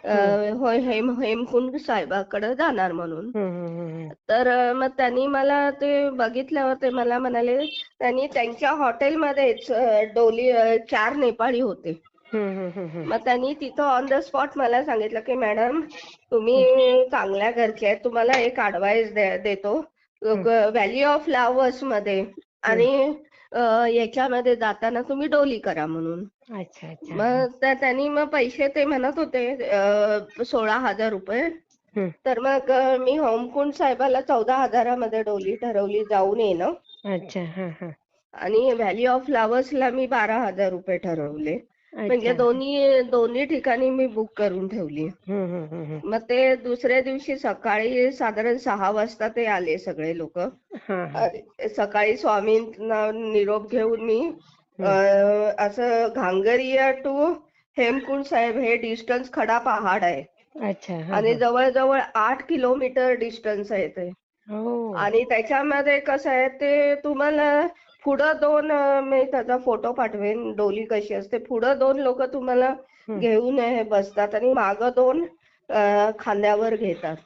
हेमकुंड साहेबाकडे जाणार म्हणून. तर मग त्यांनी मला ते बघितल्यावर ते मला म्हणाले, त्यांनी त्यांच्या हॉटेलमध्येच डोली 4 नेपाळी होते. मग त्यांनी तिथं ऑन द स्पॉट मला सांगितलं की मॅडम तुम्ही चांगल्या घरचे आहेत, तुम्हाला एक ऍडवाइस देतो. व्हॅली ऑफ फ्लावर्स मध्ये आणि याच्यामध्ये जाताना तुम्ही डोली करा म्हणून. अच्छा अच्छा. मग त्यांनी मग पैसे ते म्हणत होते 16,000 रुपये. तर मग मी हेमकुंड साहेबाला 14,000मध्ये डोली ठरवली जाऊन येणं. अच्छा. आणि व्हॅली ऑफ फ्लावर्सला मी 12,000 रुपये ठरवले. म्हणजे अच्छा. दोन्ही ठिकाणी मी बुक करून ठेवली. मग ते दुसऱ्या दिवशी सकाळी साधारण 6 वाजता ते आले सगळे लोक. सकाळी स्वामींना निरोप घेऊन मी असं घांगरिया टू हेमकुंड साहेब हे डिस्टन्स खडा पहाड आहे. अच्छा. आणि जवळजवळ 8 किलोमीटर डिस्टन्स आहे ते. आणि त्याच्यामध्ये कसं आहे ते तुम्हाला पुढं 2 मी त्याचा फोटो पाठवेन डोली कशी असते. पुढं 2 लोक तुम्हाला घेऊन बसतात आणि मागं 2 खांद्यावर घेतात.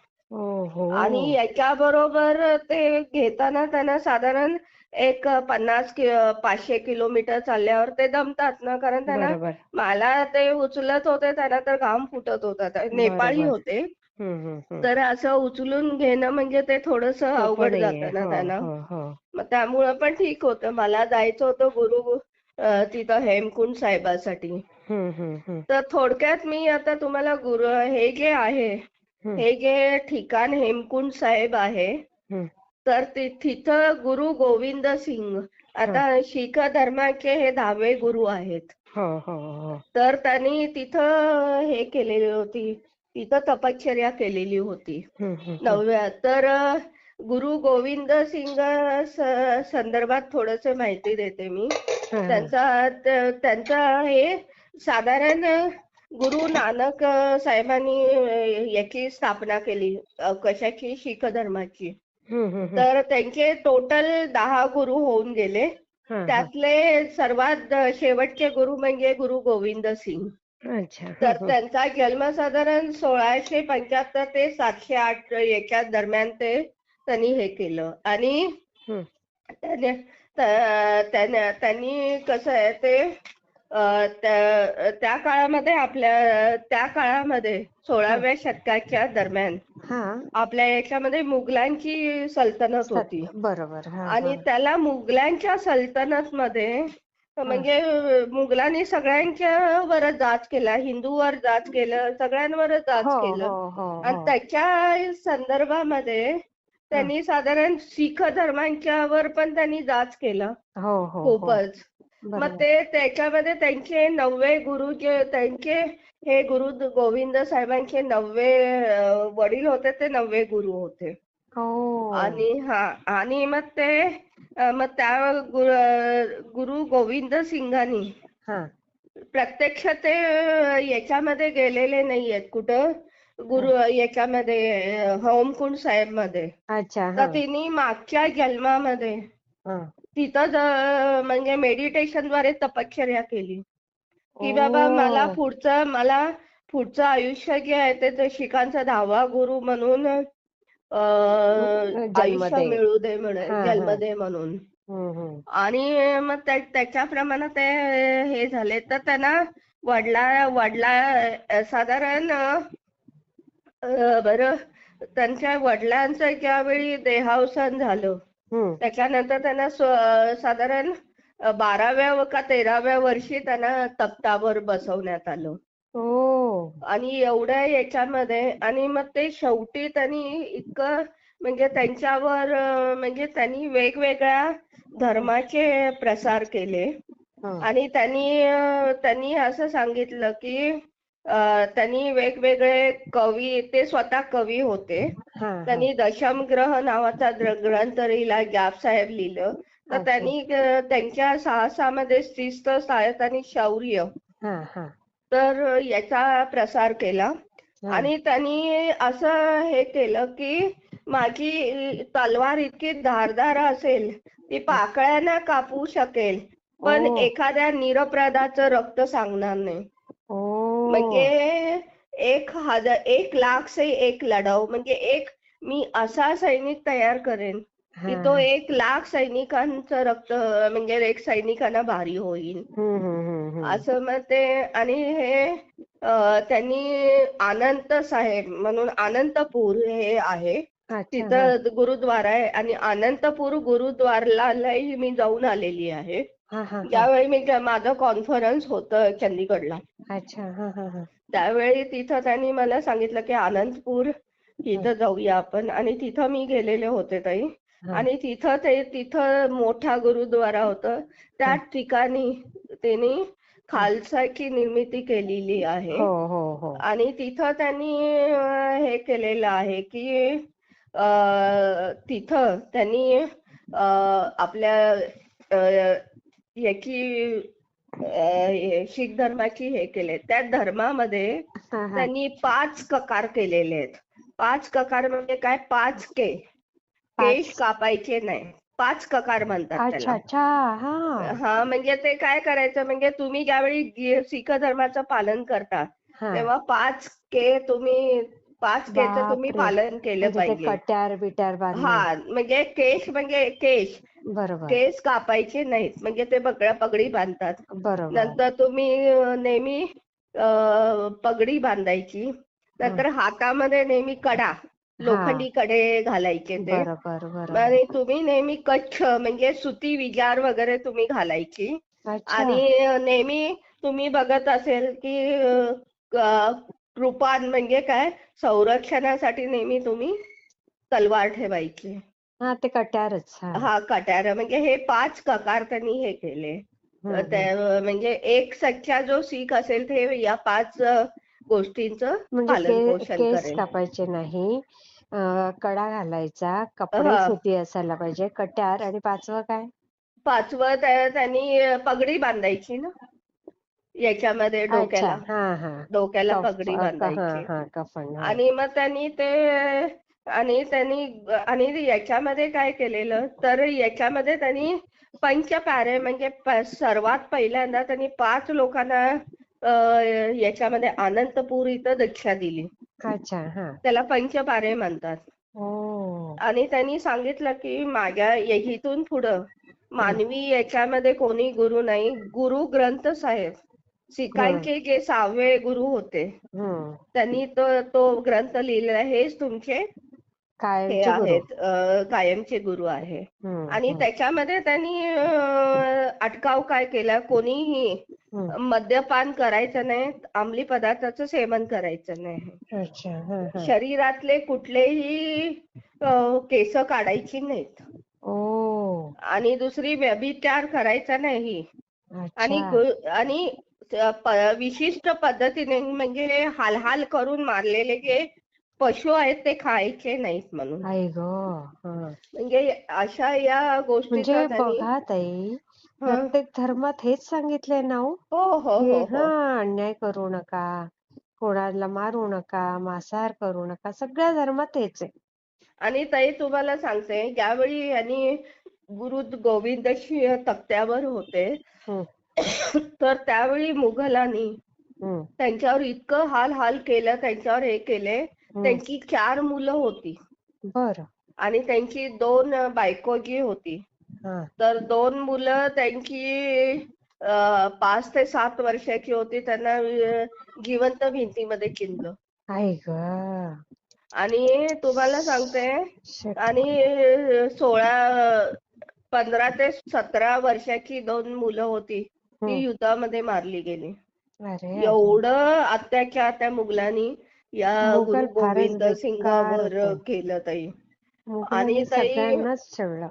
आणि याच्याबरोबर ते घेताना त्यांना साधारण एक 500 किलोमीटर चालल्यावर ते दमतात ना, कारण त्यांना मला ते उचलत होते, त्यांना तर घाम फुटत होता. नेपाळी होते. तर असं उचलून घेणं म्हणजे ते थोडंसं अवघड जातं ना त्यांना. मग त्यामुळं पण ठीक होतं. मला जायचं होतं तिथं हेमकुंड साहेबासाठी. तर थोडक्यात मी आता तुम्हाला हे जे ठिकाण हेमकुंड साहेब आहे, तर तिथं गुरु गोविंद सिंग आता शीख धर्माचे हे 10वे गुरु आहेत. तर त्यांनी तिथं हे केलेली होती, तिथं तपश्चर्या केलेली होती 9व्या. तर गुरु गोविंद सिंग संदर्भात थोडस माहिती देते मी. त्यांचा हे साधारण गुरु नानक साहेबांनी याची स्थापना केली, कशाची? शीख धर्माची. तर त्यांचे टोटल 10 गुरु होऊन गेले. त्यातले सर्वात शेवटचे गुरु म्हणजे गुरु गोविंद सिंग. तर त्यांचा जन्म साधारण 1675 ते 708 याच्या दरम्यान त्यांनी हे केलं. आणि त्यांनी कसं आहे ते त्या काळामध्ये 16व्या शतकाच्या दरम्यान आपल्या याच्यामध्ये मुघलांची सल्तनत होती. बरोबर. आणि त्याला मुघलांच्या सल्तनत मध्ये म्हणजे मुघलांनी सगळ्यांच्यावर जाच केला, हिंदूवर जाच केलं, सगळ्यांवर जाच केलं. आणि त्याच्या संदर्भामध्ये त्यांनी साधारण शीख धर्मांच्यावर पण त्यांनी जाच केलं खूपच. मग त्याच्यामध्ये त्यांचे 9वे गुरु हे गुरु गोविंद साहेबांचे 9वे वडील होते, ते 9वे गुरु होते. आणि मग त्या गुरु गोविंद सिंगांनी प्रत्यक्ष ते याच्यामध्ये गेलेले नाहीयेत कुठं याच्यामध्ये हेमकुंड साहेब मध्ये. तर तिने मागच्या जन्मामध्ये तिथं म्हणजे मेडिटेशन द्वारे तपश्चर्या केली की बाबा मला पुढचं आयुष्य जे आहे ते शिखांचा 10वा गुरु म्हणून आयुष्य मिळू दे जन्म दे म्हणून. आणि मग त्याच्याप्रमाणे ते हे झाले. तर त्यांना वडला साधारण बरं त्यांच्या वडिलांचं ज्यावेळी देहावसान झालं, त्याच्यानंतर त्यांना साधारण 12व्या का 13व्या वर्षी त्यांना तख्तावर बसवण्यात आलं. आणि एवढ्या याच्यामध्ये आणि मग ते शेवटी त्यांनी इतकं म्हणजे त्यांच्यावर म्हणजे त्यांनी वेगवेगळ्या धर्माचे प्रसार केले. आणि त्यांनी असं सांगितलं की त्यांनी वेगवेगळे कवी, ते स्वतः कवी होते. त्यांनी दशमग्रह नावाचा ग्रंथ लिहिला, जाप साहेब लिहिलं. तर त्यांनी त्यांच्या साहसामध्ये शिस्त, साहस आणि शौर्य तर याचा प्रसार केला. हा. आणि त्यांनी असं हे केलं की माझी तलवार इतकी धारदार असेल ती पाकळ्यांना कापू शकेल ओ. पण एखाद्या निरपराधाचं रक्त सांगणार नाही. ओ. म्हणजे 1,00,000 से एक लढाऊ म्हणजे मी असा सैनिक तयार करेन की हा. तो 1,00,000 सैनिकांचं रक्त म्हणजे एक सैनिकांना भारी होईल. हम्म. असं मग ते आणि हे त्यांनी अनंत साहेब म्हणून अनंतपूर हे आहे अच्छा. हा. तिथं गुरुद्वारा आहे आणि अनंतपूर गुरुद्वारालाही मी जाऊन आलेली आहे. हा. ज्यावेळी माझं कॉन्फरन्स होतं चंदीगडला अच्छा. हा. त्यावेळी तिथं त्यांनी मला सांगितलं की आनंदपूर तिथं जाऊया आपण आणि तिथं मी गेलेले होते ताई. हा. आणि तिथं मोठा गुरुद्वारा होता त्या ठिकाणी त्यांनी खालसाची निर्मिती केलेली आहे. हो. आणि तिथं त्यांनी हे केलेलं आहे की तिथं त्यांनी आपल्या याची शीख धर्माची हे केले त्या धर्मामध्ये हा. त्यांनी 5 ककार केलेले आहेत. 5 ककार म्हणजे काय 5 केश 5. कापायचे नाही 5 ककार म्हणतात त्याला. अच्छा. हा. हा म्हणजे ते काय करायचं म्हणजे तुम्ही ज्यावेळी शीख धर्माचं पालन करता हा. तेव्हा 5 केचं तुम्ही बापरे. पालन केलं म्हणजे ते पाहिजे. कट्यार बिट्यार बांधणं. हा म्हणजे केश बरोबर. केस कापायचे नाहीत म्हणजे ते पगडी बांधतात. बरोबर. नंतर तुम्ही नेहमी पगडी बांधायची. नंतर हातामध्ये नेहमी कडा हा. लोखंडी कडे घालायचे ते. बरोबर. आणि तुम्ही नेहमी कच्छ म्हणजे सुती विजार वगैरे तुम्ही घालायची. अच्छा. आणि नेहमी तुम्ही बघत असेल की कृपान म्हणजे काय संरक्षणासाठी नेहमी तुम्ही तलवार ठेवायची. हा ते कट्यारच. हा. हा कट्यार म्हणजे हे 5 ककार त्यांनी हे केले. हम्म. म्हणजे एक सच्चा जो शीख असेल ते या 5 गोष्टींचं म्हणजे पालन पोषण केस करेल. कापायचे नाही, कडा घालायचा, कपडे हा सुती असायला पाहिजे, कट्यार आणि 5वं काय? 5वं त्यांनी पगडी बांधायची ना याच्यामध्ये अच्छा. डोक्याला हा. डोक्याला पगडी बांधायची. हा कफन. हा. आणि मग त्यांनी याच्यामध्ये काय केलेलं तर याच्यामध्ये त्यांनी पंचप्यारे म्हणजे सर्वात पहिल्यांदा त्यांनी 5 लोकांना याच्यामध्ये अनंतपूर इथं दीक्षा दिली. अच्छा. हा. त्याला पंचप्यारे म्हणतात. ओ. आणि त्यांनी सांगितलं की माझ्या इथून पुढं मानवी याच्यामध्ये कोणी गुरु नाही. गुरु ग्रंथ साहेब शिखांचे जे 6वे गुरु होते त्यांनी तो ग्रंथ लिहिलेला हेच तुमचे हे कायमचे गुरु. आहेत कायमचे गुरु आहे. आणि त्याच्यामध्ये त्यांनी अटकाव काय केला कोणीही मद्यपान करायचं नाही, अंमली पदार्थाचं सेवन करायचं नाही. अच्छा. शरीरातले कुठलेही केस काढायची नाहीत. ओ. आणि दुसरी व्यभिचार करायचा नाही. अच्छा. आणि विशिष्ट पद्धतीने म्हणजे हाल करून मारलेले जे पशु आहेत ते खायचे नाहीत म्हणून. आई ग. म्हणजे अशा या गोष्टीचा म्हणजे त्यांनी बघा ताई, हं. प्रत्येक धर्मात हेच सांगितलंय ना हो, की हो. अन्याय करू नका, कोणाला मारू नका, मांसाहार करू नका, सगळ्या धर्मात हेच आहे. आणि ताई तुम्हाला सांगते ज्यावेळी यांनी गुरु गोविंद सिंह तख्त्यावर होते तर त्यावेळी मुघलांनी त्यांच्यावर इतकं हाल केलं, त्यांच्यावर हे केले. त्यांची 4 मुलं होती. बरं. आणि त्यांची 2 बायको जी होती. तर 2 मुलं त्यांची 5 ते 7 वर्षाची होती. त्यांना जिवंत भिंतीमध्ये चिनलं. आई ग. आणि तुम्हाला सांगते आणि 15 ते 17 वर्षाची 2 मुलं होती ती युद्धामध्ये मारली गेली. अरे एवढं अत्याचार त्या मुघलांनी या गुरु मुघल फारच गोविंद बेकार सिंगावर होते. केलं ताई. आणि मुघलांनी ताई सगळ्यांनाच छळलं.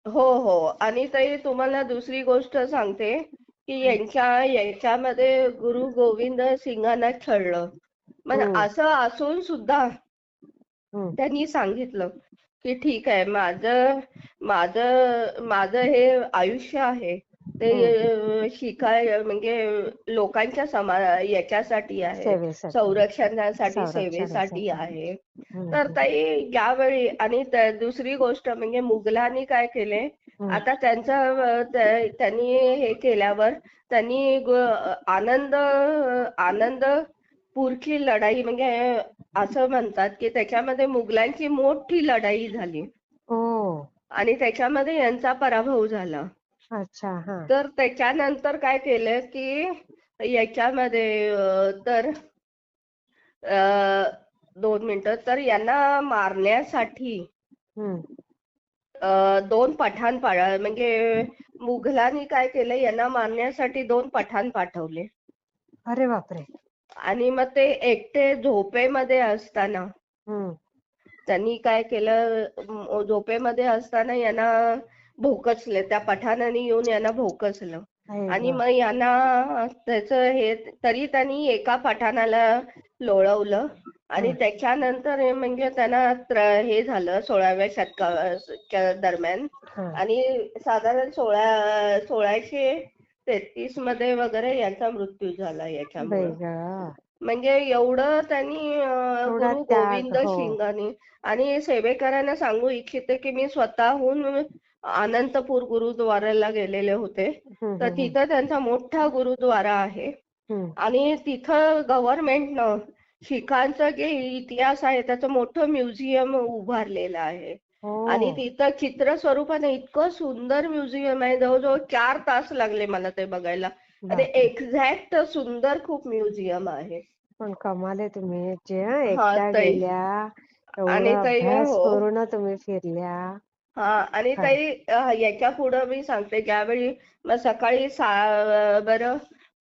हो. आणि ताई तुम्हाला दुसरी गोष्ट सांगते की याच्यामध्ये गुरु गोविंद सिंगांना छळलं. पण असं असून सुद्धा त्यांनी सांगितलं की ठीक आहे माझं हे आयुष्य आहे ते हम्म. शिकाय म्हणजे लोकांच्या याच्यासाठी आहे, सेवेसाठी. संरक्षणासाठी, सेवेसाठी संरक्षणासाठी. आहे. हम्म. तर हम्म. ताई यावेळी आणि दुसरी गोष्ट म्हणजे मुघलांनी काय केले, हम्म. आता त्यांनी हे केल्यावर त्यांनी आनंदपूरची लढाई म्हणजे असं म्हणतात की त्याच्यामध्ये मुघलांची मोठी लढाई झाली ओ. आणि त्याच्यामध्ये यांचा पराभव झाला. अच्छा. हा. तर त्याच्यानंतर काय केलं की याच्यामध्ये तर 2 मिनिटं तर यांना मारण्यासाठी हम्म. 2 पठाण म्हणजे मुघलांनी काय केलं, यांना मारण्यासाठी 2 पठाण पाठवले अरे बापरे. आणि मग ते एकटे झोपेमध्ये असताना हम्म. त्यांनी काय केलं, झोपेमध्ये असताना यांना भोकसले, त्या पठाणाने येऊन यांना भोकसलं आई आणि गं. मग यांना त्याचं हे तरी त्यांनी एका पठाणाला लोळवलं आणि हम्म. त्याच्यानंतर म्हणजे त्यांना हे झालं 16व्या शतकाच्या दरम्यान हा. आणि साधारण 1633 मध्ये वगैरे यांचा मृत्यू झाला बाई याच्यामुळं. गं. म्हणजे एवढं त्यांनी एवढा गुरु त्याग. गोविंद हो. शिंगांनी आणि सेवेकरांना सांगू इच्छिते की मी स्वतःहून अनंतपूर गुरुद्वाराला गेलेले होते. हम्म. तर हम्म. तिथं त्यांचा मोठा गुरुद्वारा आहे हम्म. आणि तिथं गव्हर्नमेंटनं शिखांचा जे इतिहास आहे त्याचं मोठं म्युझियम उभारलेलं आहे आणि हो. तिथं चित्र स्वरूपाने इतकं सुंदर म्युझियम आहे, जवळजवळ 4 तास लागले मला ते बघायला आणि बापरे. एक्झॅक्ट सुंदर खूप म्युझियम आहे. पण कमाल आहे, तुम्ही जे हा एकट्या ताई गेल्या, आणि एवढं ताई अभ्यास हो करून तुम्ही फिरल्या. हा आणि खरं. ताई याच्या पुढे मी सांगते ज्यावेळी मग सकाळी बरं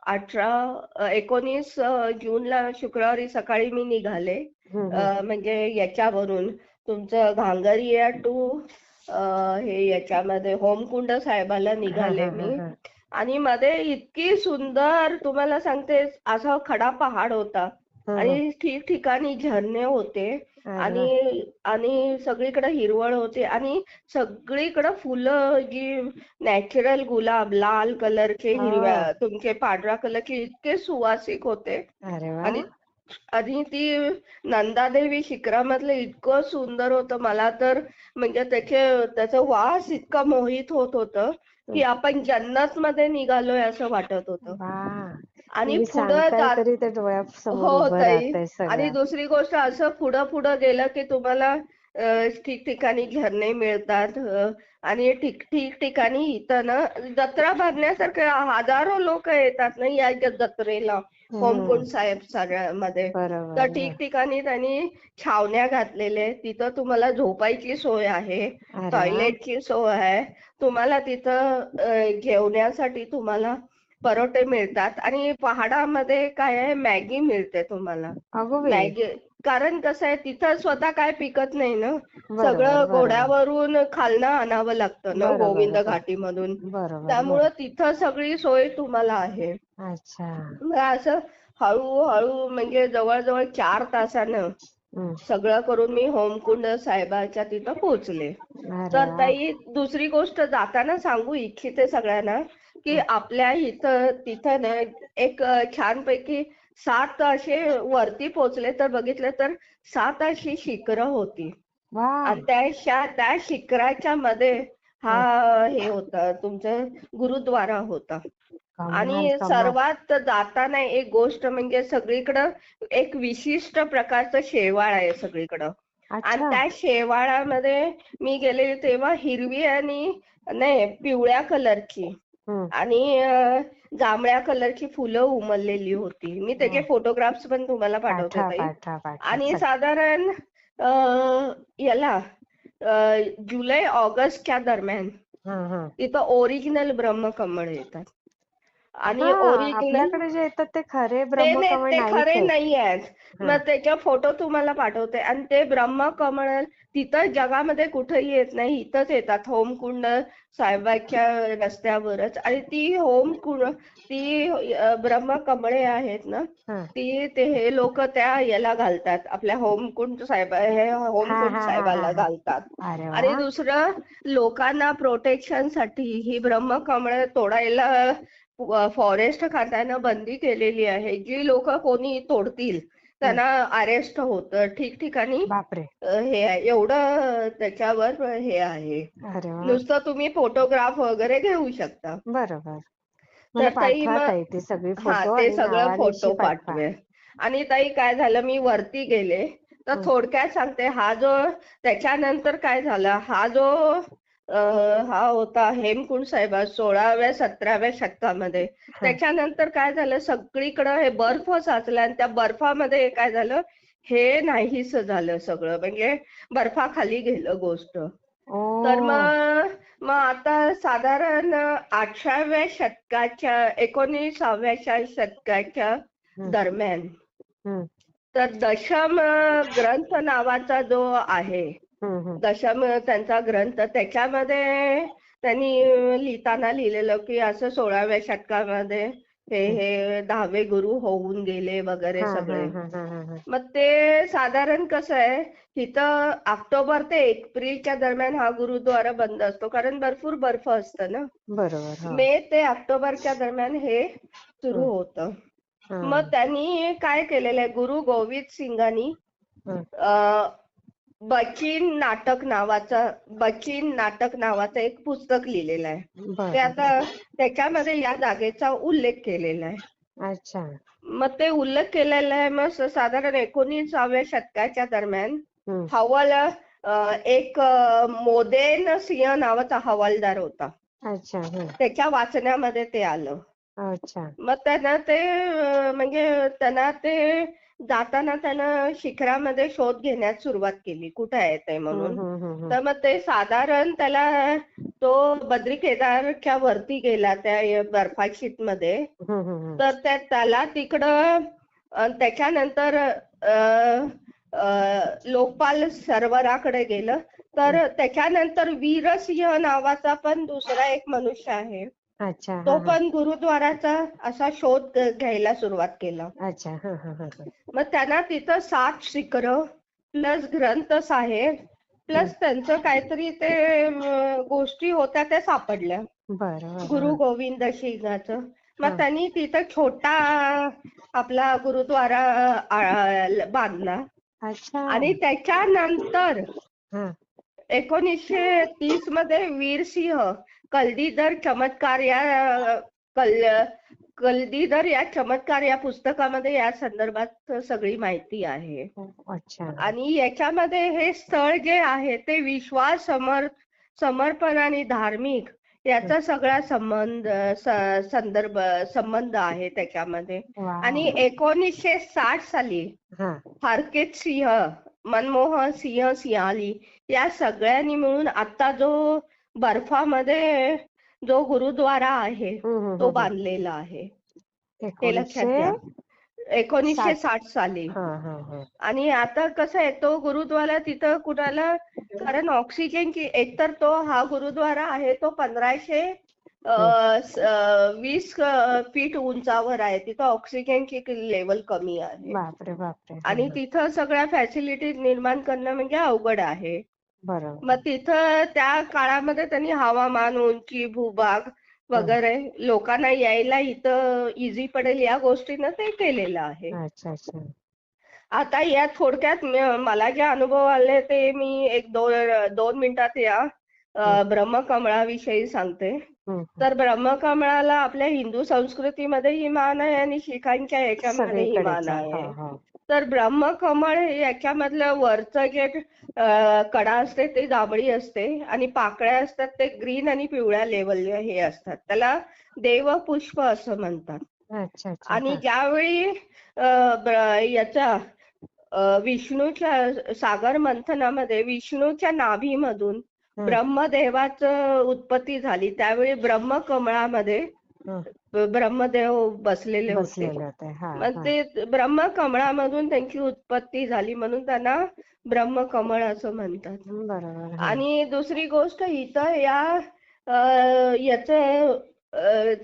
19 जूनला शुक्रवारी सकाळी मी निघाले हम्म. हम्म. म्हणजे याच्यावरून तुमचं घांगरिया टू हे याच्यामध्ये होमकुंड साहेबाला हा. निघाले हा. हा. मी हा. आणि मध्ये इतकी सुंदर तुम्हाला सांगते असा खडा पहाड होता हा. हा. आणि ठिकठिकाणी झरणे होते अरे वा. आणि आणि सगळीकडे हिरवळ होती आणि सगळीकडे फुलं जी नॅचरल गुलाब लाल कलरचे, हो. हिरव्या तुमचे पांढऱ्या कलरचे इतके सुवासिक होते अरे वा. आणि आणि ती नंदादेवी शिखरामधलं इतकं सुंदर होतं मला तर म्हणजे त्याचं वास इतका मोहित होत होतं की आपण जन्नत मध्ये निघालोय असं वाटत होतं. वा. आणि तुम्ही पुढं सांगताय जात तरी ते डोळ्यासमोर हो उभं ताई राहतंय आणि सगळं. दुसरी गोष्ट असं पुढं पुढं गेलं की तुम्हाला ठिकठिकाणी झरणे मिळतात आणि ठिकठिकाणी इथं ना जत्रा भरण्यासारखे हजारो लोक येतात ना या जत्रेला हम्म. होमकुंड साहेब सगळ्यामध्ये. तर बरोबर. ठिकठिकाणी त्यांनी छावण्या घातलेल्या तिथं तुम्हाला झोपायची सोय आहे, अरे वा. टॉयलेटची सोय आहे, तुम्हाला तिथं जेवण्यासाठी तुम्हाला परोठे मिळतात आणि पहाडामध्ये काय आहे मॅगी मिळते तुम्हाला. अगो बाई. मॅगी कारण कसं आहे तिथं स्वतः काय पिकत नाही ना, बरोबर. सगळं बरोबर. घोड्यावरून खालनं आणावं लागतं ना बरोबर. गोविंद घाटीमधून. बरोबर. त्यामुळं बरोबर. तिथं सगळी सोय तुम्हाला आहे. अच्छा. मग असं हळूहळू म्हणजे जवळजवळ 4 तासानं हम्म. सगळं करून मी होमकुंड साहेबाच्या तिथं पोहोचले. अरे तर वा. ताई दुसरी गोष्ट जाताना सांगू इच्छिते सगळ्यांना की आपल्या इथं तिथं ना एक छानपैकी 7 असे वरती पोहोचले तर बघितलं तर 7 अशी शिखरं होती वा. आणि त्या शिखराच्या मध्ये हा हे होता तुमचं गुरुद्वारा होता. कमाल. आणि कमाल. सर्वात जाताना एक गोष्ट म्हणजे सगळीकडं एक विशिष्ट प्रकारचं शेवाळ आहे सगळीकडं आणि अच्छा. त्या शेवाळामध्ये मी गेलेले तेव्हा हिरवी आणि नाही पिवळ्या कलरची हम्म. आणि जांभळ्या कलरची फुलं उमललेली होती. मी त्याचे फोटोग्राफ्स पण तुम्हाला पाठवते पाठवा. ताई. पाठवा. पाठवा आणि सग. साधारण याला जुलै ऑगस्टच्या दरम्यान हा. हा. तिथं ओरिजिनल ब्रह्मकमळ येतात आणि हा, ओरिजिनल आपल्याकडे जे येतात ते खरे नाही ब्रह्मकमळ ते नाहीच खरे आहेत. नाही आहेत. हा मग त्याच्या फोटो तुम्हाला पाठवते. आणि ते ब्रह्मकमळ तिथं जगामध्ये कुठेही येत नाही, इथंच येतात होमकुंड साहेबाच्या रस्त्यावरच. आणि ती ब्रह्मकमळे आहेत ना, हा ते हे लोक त्या याला घालतात, आपल्या होमकुंड हा होमकुंड हा हा हा साहेबाला हा. घालतात. अरे वा. आणि दुसरं, लोकांना प्रोटेक्शन साठी ही ब्रह्मकमळ तोडायला फॉरेस्ट खात्यानं बंदी केलेली आहे. जी लोक कोणी तोडतील हम्म. त्यांना अरेस्ट होतं. ठिकठिकाणी बापरे. हे आहे, एवढं त्याच्यावर हे आहे. अरे वा. नुसतं तुम्ही फोटोग्राफ वगैरे घेऊ शकता. बरोबर. मला तर ताई पाठवा मग ताई ते सगळे हा, फोटो ते आणि सगळं नावानिशी फोटो पाठवा. पाठवे. आणि ताई काय झालं, मी वरती गेले तर हम्म. थोडक्यात सांगते. त्याच्यानंतर काय झालं, हा होता हेमकुंड साहेब 16व्या-17व्या शतकामध्ये. हा. त्याच्यानंतर काय झालं, सगळीकडे हे बर्फ साचला आणि त्या बर्फामध्ये काय झालं, हे नाहीस झालं सगळं, म्हणजे बर्फाखाली गेलं गोष्ट. ओ. तर मग आता साधारण 19व्या शतकाच्या हम्म. दरम्यान, हम्म. तर दशम ग्रंथ नावाचा जो आहे, हम्म. दशम त्यांचा ग्रंथ, त्याच्यामध्ये त्यांनी लिहिताना लिहिलेलं की असं 16व्या शतकामध्ये हम्म. हे 10वे गुरु होऊन गेले वगैरे हा हा सगळे. हा हा हा हा. मग ते साधारण कसं आहे, तिथं ऑक्टोबर ते एप्रिलच्या दरम्यान हा गुरुद्वारा बंद असतो, कारण भरपूर बर्फ असतं ना. बरोबर. हो. मे ते ऑक्टोबरच्या दरम्यान हे सुरू हम्म. होतं. हा. मग त्यांनी काय केलेलं आहे, गुरु गोविंद सिंगांनी हम्म. बचीन नाटक नावाचं एक पुस्तक लिहिलेलं आहे. ते आता बरोबर. त्याच्यामध्ये या जागेचा उल्लेख केलेला आहे. अच्छा. मग ते उल्लेख केलेला आहे. मग साधारण 19व्या शतकाच्या दरम्यान हम्म. एक मोदेन सिंह नावाचा हवालदार होता. अच्छा. हम्म. त्याच्या वाचण्यामध्ये ते आलं. अच्छा. मग त्यांना ते जाताना त्यानं शिखरामध्ये शोध घेण्यास सुरुवात केली, कुठे आहे ते म्हणून. तर मग ते साधारण त्याला तो बद्री केदारच्या वरती गेला त्या बर्फाशीट मध्ये. तर त्याला तिकडं त्याच्यानंतर लोकपाल सरोवराकडे गेलं. तर त्याच्यानंतर वीरसिंह नावाचा पण दुसरा एक मनुष्य आहे, अच्छा. तो हा हा. पण गुरुद्वाराचा असा शोध घ्यायला सुरुवात केला. अच्छा. हा हा हा हा. मग त्यांना तिथं 7 शिखरं प्लस ग्रंथ साहेब प्लस त्यांचं काहीतरी ते गोष्टी होत्या त्या सापडल्या बरोबर. गुरु हा. गोविंद सिंगाचं. हा. मग त्यांनी तिथं छोटा आपला गुरुद्वारा बांधला. अच्छा. आणि त्याच्यानंतर हा. 1930 मध्ये वीरसिंह कल्दीधर चमत्कार या चमत्कार या पुस्तकामध्ये या संदर्भात सगळी माहिती आहे. अच्छा. आणि याच्यामध्ये हे स्थळ जे आहे ते विश्वास, समर्पण आणि धार्मिक याचा सगळा संबंध आहे त्याच्यामध्ये. आणि वाव. 1960 साली हा. हरकेत सिंह, मनमोहन सिंह सिंहाली या सगळ्यांनी मिळून आता जो बर्फामध्ये जो गुरुद्वारा आहे तो हम्म. बांधलेला आहे. हे लक्षात 1960. घ्या. 1960 साली. हा हा हा. आणि आता कसं आहे, तो गुरुद्वारा तिथं कुणाला, कारण ऑक्सिजनची, एकतर हा गुरुद्वारा आहे तो 1520 फीट उंचावर आहे. तिथं ऑक्सिजनची लेवल कमी आहे. बापरे बापरे. हा आणि हा. तिथं सगळ्या फॅसिलिटीज निर्माण करणं म्हणजे अवघड आहे. बरोबर. मग तिथं त्या काळामध्ये त्यांनी हवामान, उंची, भूभाग वगैरे लोकांना यायला इथं इझी पडेल या गोष्टीनं ते केलेलं आहे. अच्छा अच्छा. आता या थोडक्यात मला जे अनुभव आले ते मी एक दोन मिनिटात या ब्रह्मकमळाविषयी सांगते. तर ब्रह्मकमळाला आपल्या हिंदू संस्कृतीमध्येही मान आहे आणि शिखांच्या याच्यामध्येही सगळीकडेच मान आहे. आहे. हो हो. तर ब्रह्मकमळ याच्यामधलं वरचं जे कडा असते ते जांभळी असते आणि पाकळ्या असतात ते ग्रीन आणि पिवळ्या लेवल हे असतात. त्याला देवपुष्प असं म्हणतात. अच्छा अच्छा. आणि हा. ज्यावेळी याचा विष्णूच्या सागर मंथनामध्ये विष्णूच्या नाभीमधून हम्म. ब्रह्मदेवाचं उत्पत्ती झाली, त्यावेळी ब्रह्मकमळामध्ये हं. ब्रह्मदेव बसलेले होते. बसलेले होते. हा मग हा. ते ब्रह्मकमळामधून त्यांची उत्पत्ती झाली म्हणून त्यांना ब्रह्मकमळ असं म्हणतात. बरोबर. हा. आणि दुसरी गोष्ट इथं याचं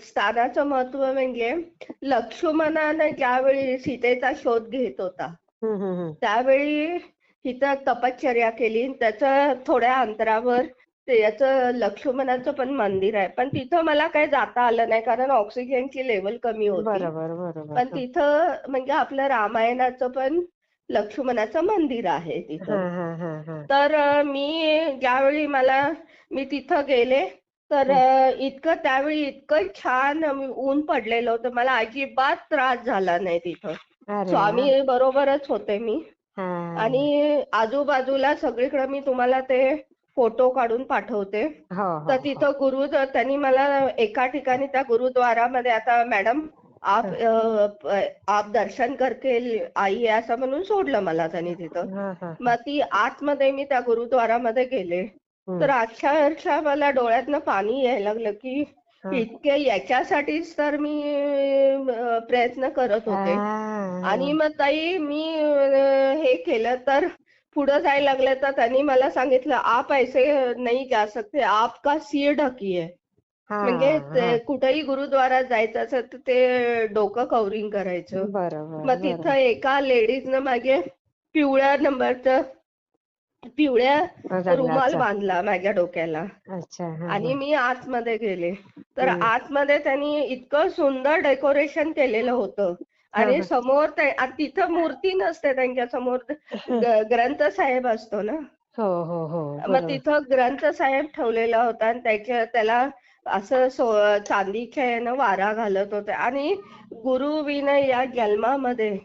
स्थानाचं महत्व म्हणजे लक्ष्मणाने ज्यावेळी सीतेचा शोध घेत होता हम्म. त्यावेळी इथं तपश्चर्या केली. त्याच्या थोड्या अंतरावर ते याचं लक्ष्मणाचं पण मंदिर आहे. पण तिथं मला काही जाता आलं नाही कारण ऑक्सिजनची लेवल कमी होती. बरोबर बरोबर. पण तिथं म्हणजे आपलं रामायणाचं पण लक्ष्मणाचं मंदिर आहे हा तिथं. हा हा हा. तर मी ज्यावेळी मी तिथं गेले तर त्यावेळी इतकं छान ऊन पडलेलं होतं. मला अजिबात त्रास झाला नाही तिथं. अरे वा. स्वामी बरोबरच होते मी. हा. आणि आजूबाजूला सगळीकडे मी तुम्हाला ते फोटो काढून पाठवते. हो हो तर हो. तिथं त्यांनी मला एका ठिकाणी त्या गुरुद्वारामध्ये आता मॅडम हा आप दर्शन करके आइए असं म्हणून सोडलं मला त्यांनी तिथं. हा हा. मग ती आतमध्ये मी त्या गुरुद्वारामध्ये गेले तर अक्षरशः मला डोळ्यातनं पाणी यायला लागलं की इतके याच्यासाठीच तर मी प्रयत्न करत होते. आणि मग ताई मी हे केलं तर पुढे जायला लागले तर त्यांनी मला सांगितलं आप ऐसे नहीं जा सकते, आपका सिर ढकिए. म्हणजे कुठेही गुरुद्वारात जायचं असेल तर ते डोकं कव्हरिंग करायचं. बरोबर मग तिथं बरोबर. एका लेडीजनं माझे पिवळ्या रुमाल रंगाचा. बांधला माझ्या डोक्याला. अच्छा. हा आणि हा. मी आतमध्ये गेले तर आतमध्ये त्यांनी इतकं सुंदर डेकोरेशन केलेलं होतं. हा आणि हा. समोर तिथं मूर्ती नसते त्यांच्या समोर ग्रंथ साहेब असतो ना. हो हो हो. मग बरोबर. तिथं ग्रंथ साहेब ठेवलेला होता आणि त्याला असं चांदीच्या यानं वारा घालत होते. आणि गुरुविना या जन्मामध्ये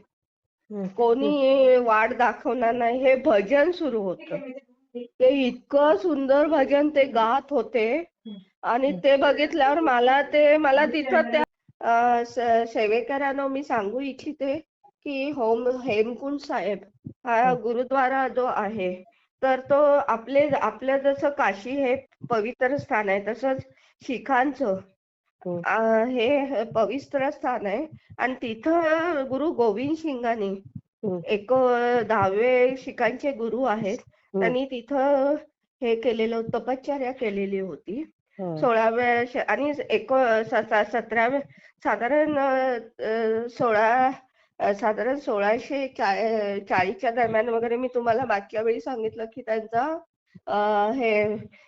कोणी वाट दाखवणार नाही हे भजन सुरू होतं. ते इतकं सुंदर भजन ते गात होते. आणि ते बघितल्यावर मला तिथं त्या सेवेकरांना मी सांगू इच्छिते की हेमकुंड साहेब हा गुरुद्वारा जो आहे तर तो आपलं जसं काशी हे पवित्र स्थान आहे तसंच शिखांचं हे पवित्र स्थान आहे. आणि तिथं गुरु गोविंद सिंगांनी 10वे शिखांचे गुरु आहेत. त्यांनी तिथं हे केलेलं तपश्चर्या केलेली होती 16व्या आणि 17व्या साधारण 1640च्या दरम्यान वगैरे मी तुम्हाला मागच्या वेळी सांगितलं की त्यांचा हे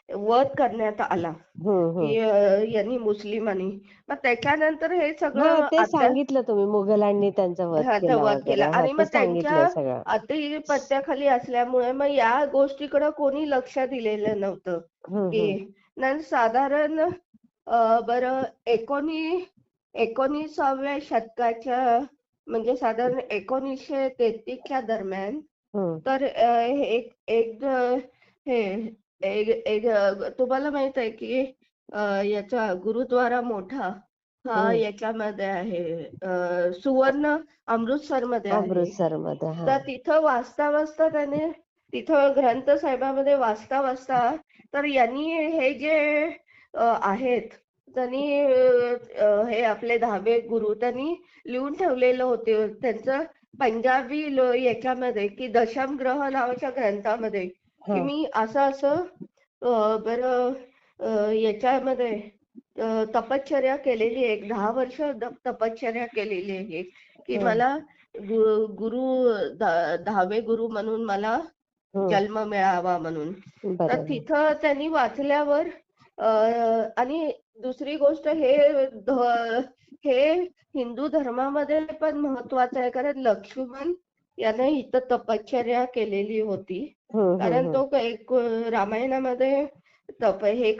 वध करण्यात आला की यांनी मुस्लिमांनी. मग त्याच्यानंतर हे हा, सगळं ते सांगितलं तुम्ही मुघलांनी त्यांचा वध केला वध केला. वगैरे. हा, आणि ते मग त्यांच्या सांगितलंय सगळं. अधिपत्याखाली असल्यामुळे मग या गोष्टीकडे कोणी लक्ष दिलेलं नव्हतं की साधारण बरं 19व्या शतकाच्या म्हणजे साधारण 1933च्या दरम्यान तर तुम्हाला माहित आहे की याचा गुरुद्वारा मोठा हा याच्यामध्ये आहे सुवर्ण अमृतसरमध्ये आहे. अमृतसर मध्ये. हा. तर तिथं वाचता त्याने तिथं ग्रंथ साहेबामध्ये वाचता तर यांनी हे जे आहेत त्यांनी हे आपले 10वे गुरु त्यांनी लिहून ठेवलेलं होते त्यांचं पंजाबी याच्यामध्ये की दशमग्रह नावाच्या ग्रंथामध्ये की मी असं बरं याच्यामध्ये तपश्चर्या केलेली आहे. 10 वर्ष तपश्चर्या केलेली आहे की मला गुरु 10वे गुरु म्हणून मला जन्म मिळावा म्हणून. तर तिथं त्यांनी वाचल्यावर आणि दुसरी गोष्ट हे हिंदू धर्मामध्ये पण महत्वाचं आहे कारण लक्ष्मण याने इथं तपश्चर्या केलेली होती. कारण तो एक रामायणामध्ये हे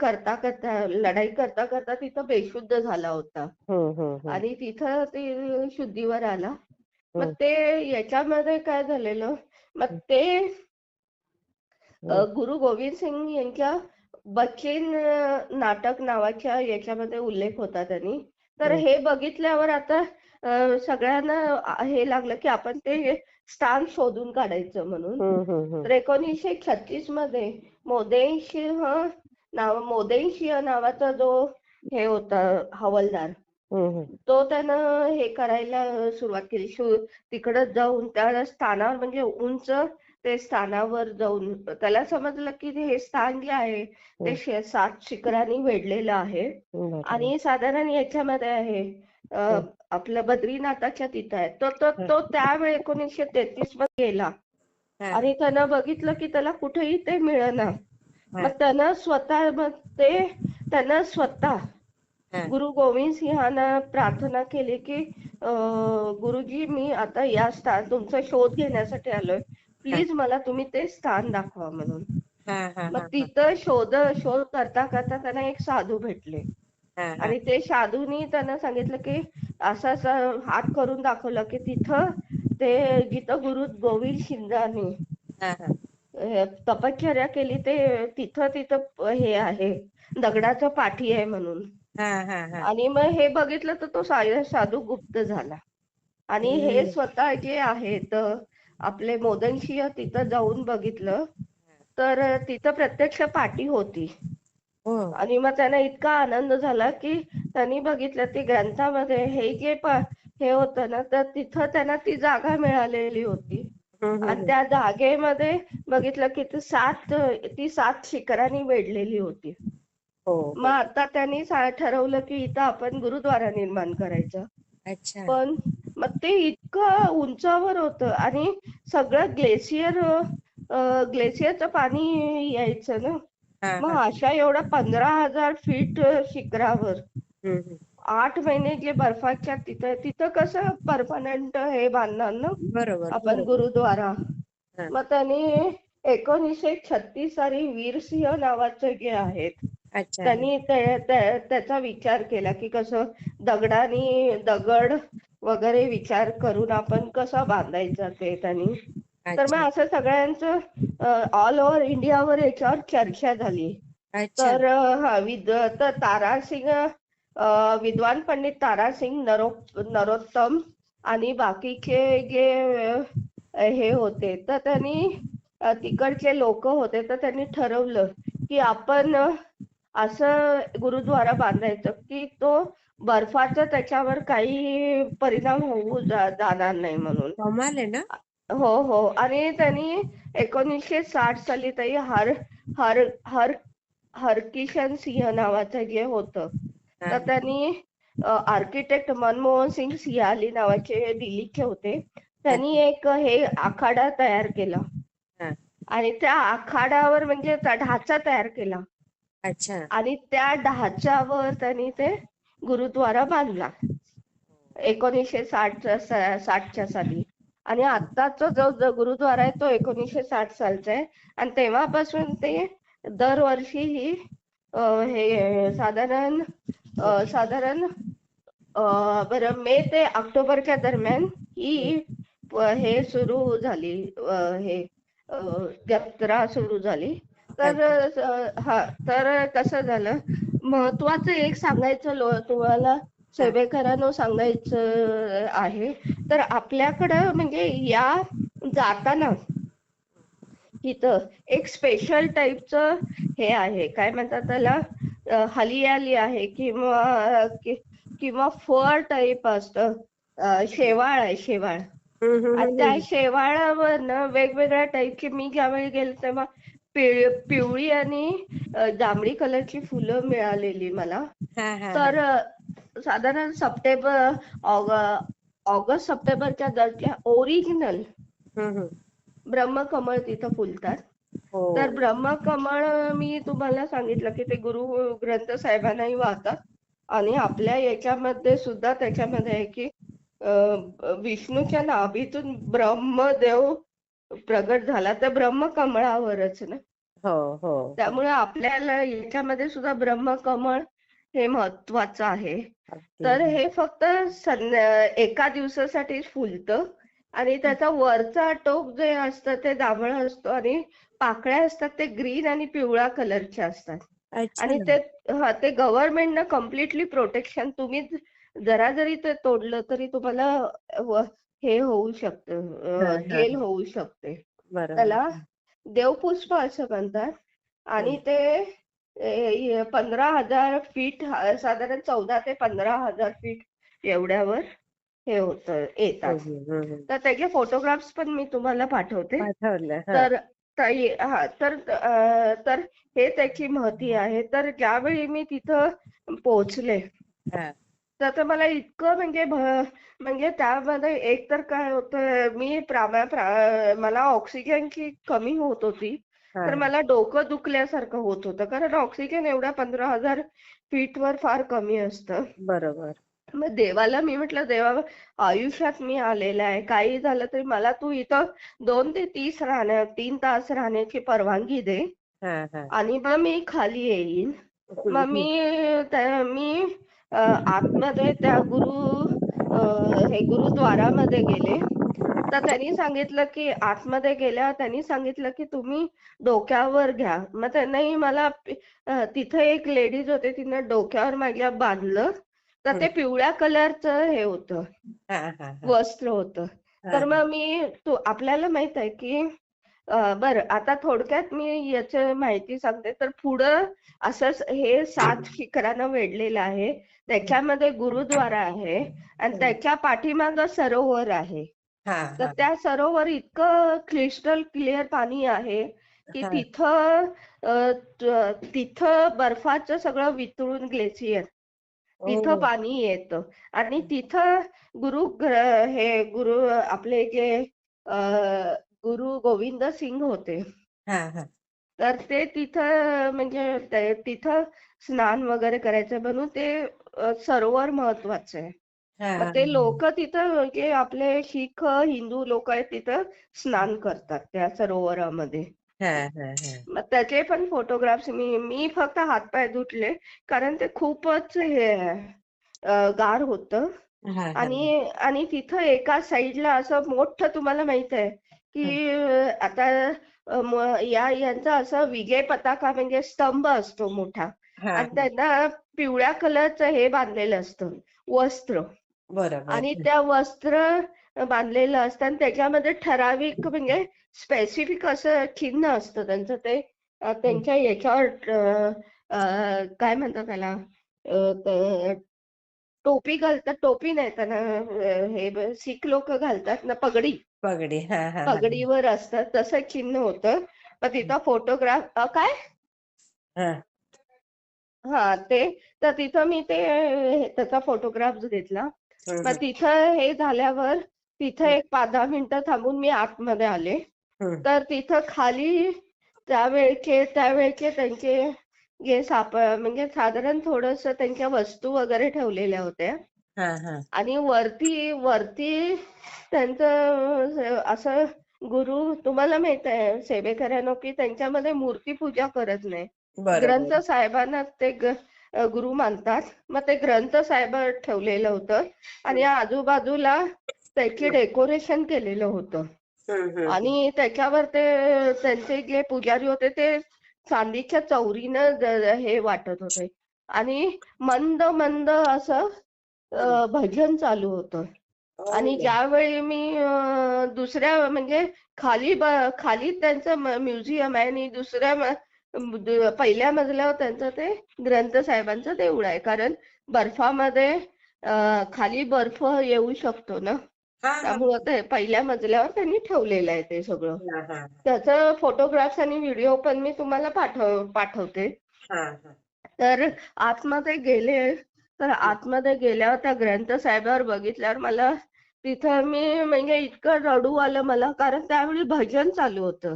लढाई करता तिथं बेशुद्ध झाला होता. आणि तिथं ते शुद्धीवर आला. मग ते याच्यामध्ये काय झालेलं मग ते गुरु गोविंद सिंग यांच्या बचेन नाटक नावाच्या याच्यामध्ये उल्लेख होता त्यांनी. तर हे बघितल्यावर आता सगळ्यांना हे लागलं की आपण ते स्थान शोधून काढायचं म्हणून. तर 1936 मध्ये मोदेनसिंह नावाचा जो हे होता हवालदार हम्म. तो त्यानं हे करायला सुरुवात केली. तिकडं जाऊन त्या स्थानावर म्हणजे उंच ते स्थानावर जाऊन त्याला समजलं की हे स्थान जे आहे ते 7 शिखरांनी वेढलेलं आहे बरोबर. आणि साधारण याच्यामध्ये आहे हम्म. आपलं बद्रीनाथाच्या तिथं आहे. तो त्यावेळी 1933 मध्ये गेला हा, आणि त्यानं बघितलं की त्याला कुठेही ते मिळेना. हा, मग त्यानं स्वतः हा, गुरु गोविंद सिंहांना प्रार्थना केली की गुरुजी मी आता तुमचा शोध घेण्यासाठी आलोय, हा, प्लीज मला तुम्ही ते स्थान दाखवा म्हणून. हा, हा, मग हा, हा, तिथं शोध करता करता त्यांना एक साधू भेटले हा, हा. आणि ते साधूनी त्यांना सांगितलं की असं असं हात करून दाखवलं की तिथं ते जिथं गुरु गोविंद सिंगांनी हा, हा, तपश्चर्या केली ते तिथं तिथं हे आहे दगडाचं पाठी आहे म्हणून. हा, हा, हा. आणि मग हे बघितलं तर तो साधू गुप्त झाला आणि हे हम्म. स्वतः जे आहेत आपले मोदनसिंह तिथं जाऊन बघितलं तर तिथं प्रत्यक्ष पाटी होती हो. आणि मग त्यांना इतका आनंद झाला की त्यांनी बघितलं ते ग्रंथामध्ये हे होतं ना तर तिथं त्यांना ती जागा मिळालेली होती हम्म, आणि हम्म. त्या जागेमध्ये बघितलं की ती 7 शिखरांनी वेढलेली होती. हो, मग हो. आता त्यांनी ठरवलं की इथं आपण गुरुद्वारा निर्माण करायचं. अच्छा. पण मग ते इतकं उंचावर होतं आणि सगळं ग्लेशियरचं पाणी यायचं ना. हा, मग हा. अशा एवढ्या 15,000 फीट शिखरावर हम्म. 8 महिने जे बर्फाच्या तिथं तिथं कसं परमनंट हे बांधणार ना बरोबर, आपण बरोबर. गुरुद्वारा. हा. मग त्यांनी 1936 साली वीरसिंह नावाचे जे आहेत अच्छा. त्यांनी त्याचा विचार केला की कसं दगड वगैरे विचार करून आपण कसं बांधायचं ते त्यांनी. तर अच्छा. मग असं सगळ्यांचं ऑल ओव्हर इंडियावर याच्यावर चर्चा झाली. अच्छा. तर विद्वान पंडित तारासिंग नरोत्तम आणि बाकीचे जे हे होते तर त्यांनी तिकडचे लोक होते तर त्यांनी ठरवलं की आपण असं गुरुद्वारा बांधायचं की तो बर्फाचा त्याच्यावर काही परिणाम जाणार नाही म्हणून. कमाल आहे ना. हो हो आणि त्यांनी 1960 साली तरी हर हर हर हरकिशन सिंह नावाचं जे होतं हा, तर त्यांनी आर्किटेक्ट मनमोहन सिंग सियाली नावाचे दिल्लीचे होते. त्यांनी अच्छा. एक हे आखाडा तयार केला हा. आणि त्या आखाड्यावर म्हणजे ढाचा तयार केला अच्छा. आणि त्या ढाच्यावर त्यांनी ते गुरुद्वारा बांधला 1960च्या साली. आणि आत्ताचा जो गुरुद्वारा आहे तो 1960 सालचा आहे आणि तेव्हापासून ते दरवर्षी ही हे साधारण बरं मे ते ऑक्टोबरच्या दरम्यान ही हे सुरू झाली हे जत्रा सुरू झाली. तर अच्छा. तर कसं झालं महत्वाचं एक सांगायचं तुम्हाला हा. सेवेकरांनो सांगायचं आहे तर आपल्याकडं म्हणजे या जाताना तिथं एक स्पेशल टाईपचं हे आहे काय म्हणतात त्याला हलियाली आहे किंवा फळ टाईप असतं शेवाळ आहे शेवाळ. हम्म, हम्म, आणि त्या हम्म. शेवाळावर ना वेगवेगळ्या टाईपची मी ज्यावेळी गेले तेव्हा पिवळी आणि जांभळी कलरची फुलं मिळालेली मला. हा, हा, हा. तर साधारण ऑगस्ट सप्टेंबरच्या दरम्यान ओरिजिनल हम्म. ब्रह्मकमळ तिथं फुलतात. हो. तर ब्रह्मकमळ मी तुम्हाला सांगितलं की ते गुरु ग्रंथ साहेबांनाही वाहतात आणि आपल्या याच्यामध्ये सुद्धा त्याच्यामध्ये आहे की विष्णूच्या नाभीतून ब्रह्मदेव प्रगट झाला तर ब्रह्मकमळावरच ना. हो, हो, हो. त्यामुळे आपल्याला याच्यामध्ये सुद्धा ब्रह्मकमळ हे महत्वाचं आहे. अगदी. तर हे फक्त एका दिवसासाठीच फुलतं आणि त्याचा वरचा टोक जे असतं ते जांभळा असतो आणि पाकळ्या असतात ते ग्रीन आणि पिवळ्या कलरच्या असतात. अच्छा. आणि ते गव्हर्नमेंटनं कम्प्लिटली प्रोटेक्शन तुम्ही जरा जरी ते तोडलं तरी तुम्हाला हे होऊ हा, शकतं हा, जेल हा. होऊ शकते. बरोबर. त्याला देवपुष्प असं म्हणतात आणि हम्म. ते 15,000 फीट, साधारण 14,000 ते 15,000 फीट एवढ्यावर हे होतं येतात. तर त्याचे फोटोग्राफ्स पण मी तुम्हाला पाठवते. पाठवलं. हा. तर ताई, हा, तर हे त्याची महती आहे. तर ज्यावेळी मी तिथं पोहोचले, हा. तर ते मला इतकं म्हणजे त्यामध्ये एक तर काय होतं, मला ऑक्सिजनची कमी होत होती. हा. तर मला डोकं दुखल्यासारखं होत होतं, कारण ऑक्सिजन एवढ्या 15,000 फीट वर फार कमी असतं. बरोबर. मग देवाला मी म्हटलं, देवा, आयुष्यात मी आलेला आहे, काही झालं तरी मला तू इथं 3 तास राहण्याची परवानगी दे, हा. हा. आणि मग मी खाली येईन. मग मी आतमध्ये त्या गुरुद्वारामध्ये गेले. तर त्यांनी सांगितलं की आतमध्ये गेल्यावर त्यांनी सांगितलं की तुम्ही डोक्यावर घ्या. मग त्यांनाही तिथे एक लेडीज होते, तिने डोक्यावर माझ्या बांधलं. तर ते पिवळ्या कलरचं हे होतं, हा. हा. हा. वस्त्र होतं. हा. तर मग आपल्याला माहित आहे की बरं, आता थोडक्यात मी याची माहिती सांगते. तर पुढं असंच हे 7 शिखरानं वेढलेलं आहे. त्याच्यामध्ये गुरुद्वारा आहे आणि त्याच्या पाठीमागं सरोवर आहे. हा. तर हा. त्या सरोवर इतकं क्रिस्टल क्लिअर पाणी आहे की हा. तिथं बर्फाचं सगळं वितळून ग्लेशियर तिथं ओ. पाणी येतं. आणि तिथं गुरु आपले जे अ, गुरु गोविंद सिंग होते. हा. हा. तर ते तिथं म्हणजे तिथं स्नान वगैरे करायचं म्हणून ते सरोवर महत्वाचं आहे. मग हा. ते लोक तिथं, म्हणजे आपले शीख हिंदू लोक आहेत, तिथं स्नान करतात त्या सरोवरामध्ये. हा. हा. मग त्याचे पण फोटोग्राफ्स मी फक्त हातपाय धुतले, कारण ते खूपच गार होतं. हा. हा. आणि तिथं एका साईडला असं मोठं, तुम्हाला माहित आहे की आता यांचा असं विजय पताका म्हणजे स्तंभ असतो मोठा, हा. आणि त्यांना पिवळ्या कलरचं हे बांधलेलं असतं, वस्त्र. बरोबर. आणि त्या वस्त्र बांधलेलं असतं आणि त्याच्यामध्ये ठराविक म्हणजे स्पेसिफिक असं चिन्ह असतं त्यांचं. ते त्यांच्या याच्यावर काय म्हणतात त्याला, टोपी घालतात. टोपी नाही त्यांना, शीख लोक घालतात ना, पगडी. पगडी. हा. हा. हा. पगडीवर असतात तसं चिन्ह होतं. मग तिथं फोटोग्राफ काय, हा. हा, तर तिथं मी त्याचा फोटोग्राफ घेतला. मग तिथं हे झाल्यावर तिथं एक 5-10 मिनिटं थांबून मी आतमध्ये आले. तर तिथं खाली त्यावेळचे त्यांचे म्हणजे साधारण थोडस त्यांच्या वस्तू वगैरे ठेवलेल्या होत्या. हा. हा. आणि वरती त्यांचं असं गुरु, तुम्हाला माहित आहे सेवेकऱ्यांनो, की त्यांच्यामध्ये मूर्ती पूजा करत नाही. ग्रंथ बरोबर. साहेबांना ते गुरु मानतात. मग ते ग्रंथ साहेब ठेवलेलं होतं आणि आजूबाजूला त्याचे डेकोरेशन केलेलं होतं. आणि त्याच्यावर त्यांचे जे पुजारी होते ते चांदीच्या चौरीनं हे वाटत होते. आणि मंद मंद असं भजन चालू होतं. आणि ज्यावेळी मी दुसऱ्या म्हणजे खाली त्यांचं म्युझियम आहे, आणि पहिल्या मजल्यावर त्यांचं ते ग्रंथ साहेबांचं देऊळ आहे. कारण बर्फामध्ये खाली बर्फ येऊ शकतो ना, हा. हा. त्यामुळं ते पहिल्या मजल्यावर त्यांनी ठेवलेलं आहे ते सगळं. हा. त्याचं फोटोग्राफ्स आणि व्हिडिओ पण मी तुम्हाला पाठवते. हा. हा. तर आतमध्ये गेले, तर आतमध्ये गेल्यावर त्या ग्रंथ साहेबावर बघितल्यावर मला तिथं म्हणजे इतकं रडू आलं मला, कारण त्यावेळी भजन चालू होतं.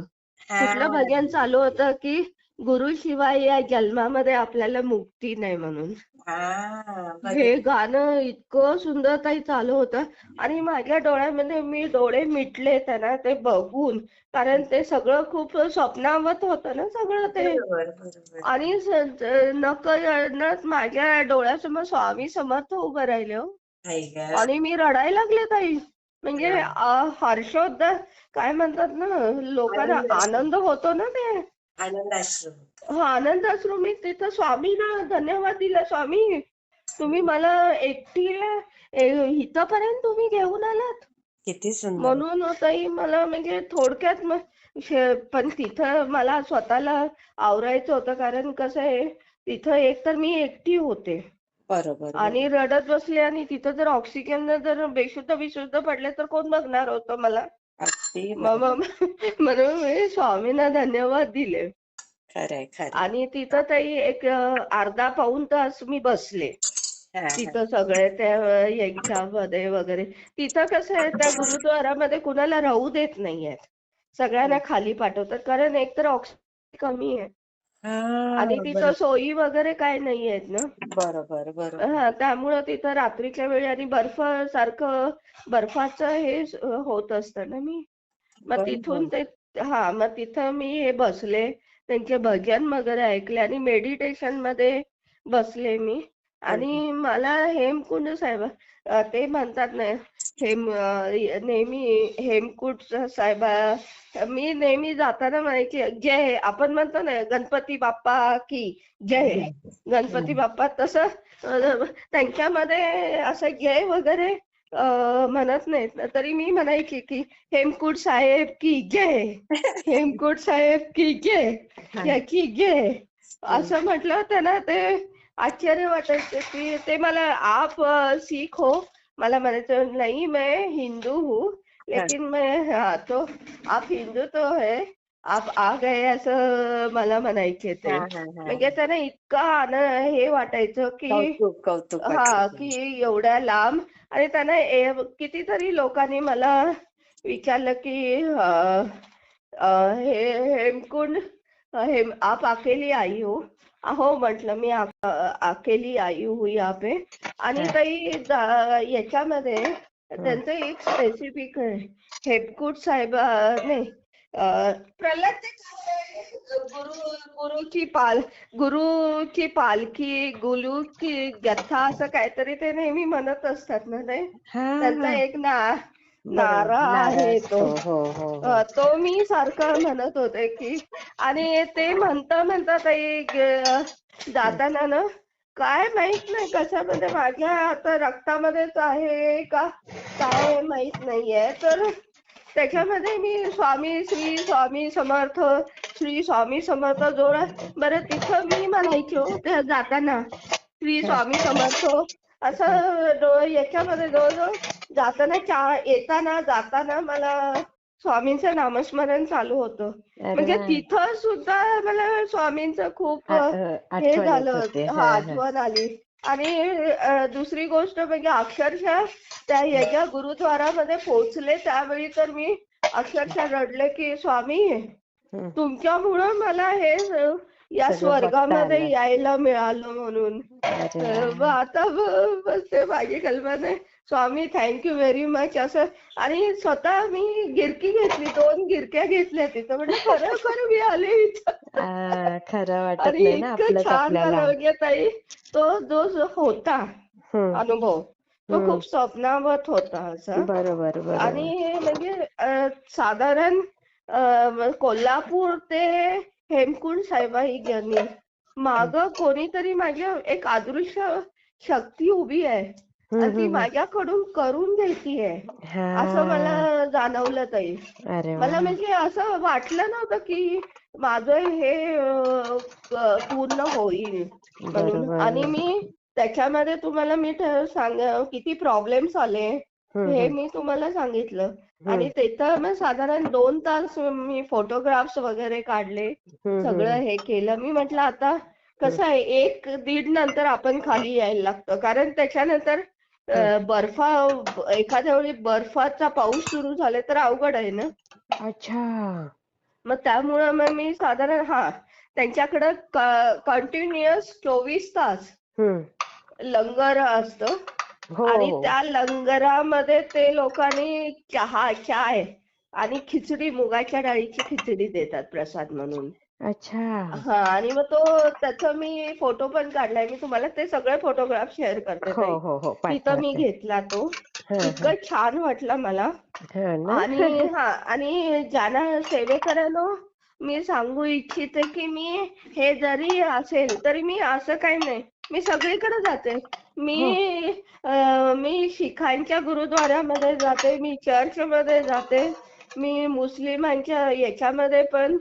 कुठलं भजन चालू होतं की गुरुशिवाय या जन्मामध्ये आपल्याला मुक्ती नाही म्हणून. हे गाणं इतकं सुंदर काही चालू होतं. आणि माझ्या डोळ्यामध्ये मी डोळे मिटले त्यांना ते बघून, कारण ते सगळं खूप स्वप्नावत होतं ना सगळं ते. बरोबर. बरोबर. आणि नकळत माझ्या डोळ्यासमोर स्वामी समर्थ उभं राहिले हो. आई ग. आणि मी रडायला लागले ताई. म्हणजे हा. हर्षोद्गार काय म्हणतात ना, लोकांना आनंद असतो. आनंद होतो ना ते. आनंद असतो. हा, आनंद अश्रू. मी तिथं स्वामींना धन्यवाद दिला. स्वामी, तुम्ही मला एकटीला इथपर्यंत तुम्ही घेऊन आलात. किती सुंदर. म्हणून ताई मला म्हणजे थोडक्यात पण तिथं मला स्वतःला आवरायचं होतं, कारण कसं आहे तिथं एक तर मी एकटी होते बरोबर आणि बरोबर. रडत बसले, आणि तिथं जर ऑक्सिजन जर बेशुद्ध विशुद्ध पडले तर कोण बघणार होतं मला. अगदी मग बरोबर. म्हणून मी स्वामींना धन्यवाद दिले. खरंय खरंय. आणि तिथं ताई एक अर्धा पाऊण तास मी बसले हा हा. तिथं सगळे त्या यांच्यामध्ये वगैरे. तिथं कसं आहे त्या गुरुद्वारामध्ये कुणाला राहू देत नाहीयेत, सगळ्यांना खाली पाठवतात, कारण एकतर ऑक्सिजन कमी आहे हा आणि तिथं बरोबर सोयी वगैरे काय नाहीयेत ना. बरोबर बरोबर. त्यामुळं तिथं रात्रीच्या वेळी आणि बर्फ सारखं बर्फाचं हे होत असतं ना मी. मग तिथून बरोबर. ते मग तिथं मी हे बसले, त्यांचे भजन वगैरे ऐकले आणि मेडिटेशन मध्ये बसले मी. बरोबर. आणि मला हेमकुंड साहेब ते म्हणतात ना, नेहमी हेमकुंड साहेबा, मी नेहमी जाताना म्हणायची जय, आपण म्हणतो ना गणपती बाप्पा की जय, गणपती बाप्पा, तसं त्यांच्यामध्ये असं जय वगैरे म्हणत नाहीत ना, तरी मी म्हणायची की हेमकुंड साहेब की जय, हेमकुंड साहेब की जय, हा. याची जय, असं म्हटलं होतं ना. ते आश्चर्य वाटायचं की ते मला, आप सीख हो, मला म्हणायचं नाही मैं हिंदू हूँ, हा लेकिन मैं तो आप हिंदू तो है, आप आ गए, असं मला म्हणायचे हा ते. हा हा. म्हणजे त्यांना इतका हे वाटायचं की कौतुक कौतुक वाटलं. की एवढ्या लांब. आणि त्यांना कितीतरी लोकांनी मला विचारलं की हे हेमकुंड, आप अकेली आई हो. हो म्हटलं मी अकेली आई हूँ यहाँ पे. आणि ताई याच्यामध्ये त्यांचं एक स्पेसिफिक आहे, हेमकुंड साहेब नाही, प्रल्हाद ते काय आहे? गुरुची पालखी, गुरु की गथा, असं काहीतरी ते नेहमी म्हणत असतात ना ते. हा त्यांचा हा. एक नारा बरोबर, नारळ आहे तो. असतो. हो हो हो. तो मी सारखं म्हणत होते की, आणि ते म्हणता म्हणता ताई जाताना ना, काय माहित नाही कशामध्ये, माझ्या आता रक्तामध्येच आहे का काय माहित नाहीये, तर त्याच्यामध्ये मी श्री स्वामी समर्थ, श्री स्वामी समर्थ जोरात. बरं तिथं मी म्हणायचो त्या जाताना श्री हा, स्वामी समर्थ, हा. असं याच्यामध्ये जवळजवळ जाताना येताना जाताना मला स्वामींचं नामस्मरण चालू होतं. अरे म्हणजे वा. तिथं सुद्धा मला स्वामींचं खूप हे आठवण येत झालं, होते. हा हा. आठवण आली. आणि दुसरी गोष्ट म्हणजे अक्षरशः त्या याच्या गुरुद्वारामध्ये पोहोचले त्यावेळी तर मी अक्षरशः रडले की स्वामी, हम्म. तुमच्यामुळं मला हे या सगळं बघता स्वर्गामध्ये आलं. यायला मिळालं म्हणून. अरे वा. मग आता बस ते माझी कल्पना आहे. स्वामी थँक्यू व्हेरी मच असं. आणि स्वतः मी गिरकी घेतली, 2 गिरक्या घेतल्या तिथं, म्हटलं खरोखर मी आले इथं. खरं वाटत आणि नाही ना इतकं आपलंच छान आपल्याला. मला म्हणजे ताई, तो जो होता हम्म अनुभव, तो हम्म. खूप स्वप्नावत होता असा. बरोबर बरोबर. आणि म्हणजे साधारण कोल्हापूर ते हेमकुंड साहेबा ही जर्नी, मागं कोणीतरी माझ्या एक अदृश्य शक्ती उभी आहे हम्म आणि ती हम्म हम्म. माझ्याकडून करून घेतीये, असं हा. मला जाणवलं ताई. अरे वा. मला म्हणजे असं वाटलं नव्हतं की माझं हे पूर्ण होईल म्हणून. बरोबर. आणि मी त्याच्यामध्ये तुम्हाला मी सांग किती प्रॉब्लेम्स आले हे हम्म मी तुम्हाला सांगितलं. आणि हम्म तिथं मग साधारण 2 तास मी फोटोग्राफ्स वगैरे काढले, हम्म सगळं हम्म हे केलं. मी म्हटलं आता हम्म कसं आहे, 1-1.5 नंतर आपण खाली यायला लागतं, कारण त्याच्यानंतर हम्म. एखाद्या वेळी बर्फाचा पाऊस सुरू झाला तर अवघड आहे ना. अच्छा. मग त्यामुळं मग मी साधारण त्यांच्याकडं कंटिन्युअस 24 तास हम्म. लंगर असतं. हो आणि हो. त्या लंगरामध्ये ते लोकांनी चाय आणि खिचडी, मुगाच्या डाळीची खिचडी देतात प्रसाद म्हणून. अच्छा. आणि मग त्याचा मी फोटो पण काढलाय, मी तुम्हाला ते सगळे फोटोग्राफ शेअर करते हो ताई. हो हो, तिथं मी पाठवते. घेतला तो. हा हा. इतकं छान वाटलं मला. हा ना. आणि ज्यांना सेवेकरांनो, मी सांगू इच्छिते की मी हे जरी असेल तरी मी असं काही नाही, मी सगळीकडे जाते. हो. मी शिखांच्या गुरुद्वारामध्ये जाते, मी चर्चमध्ये जाते, मी मुस्लिमांच्या याच्यामध्ये पण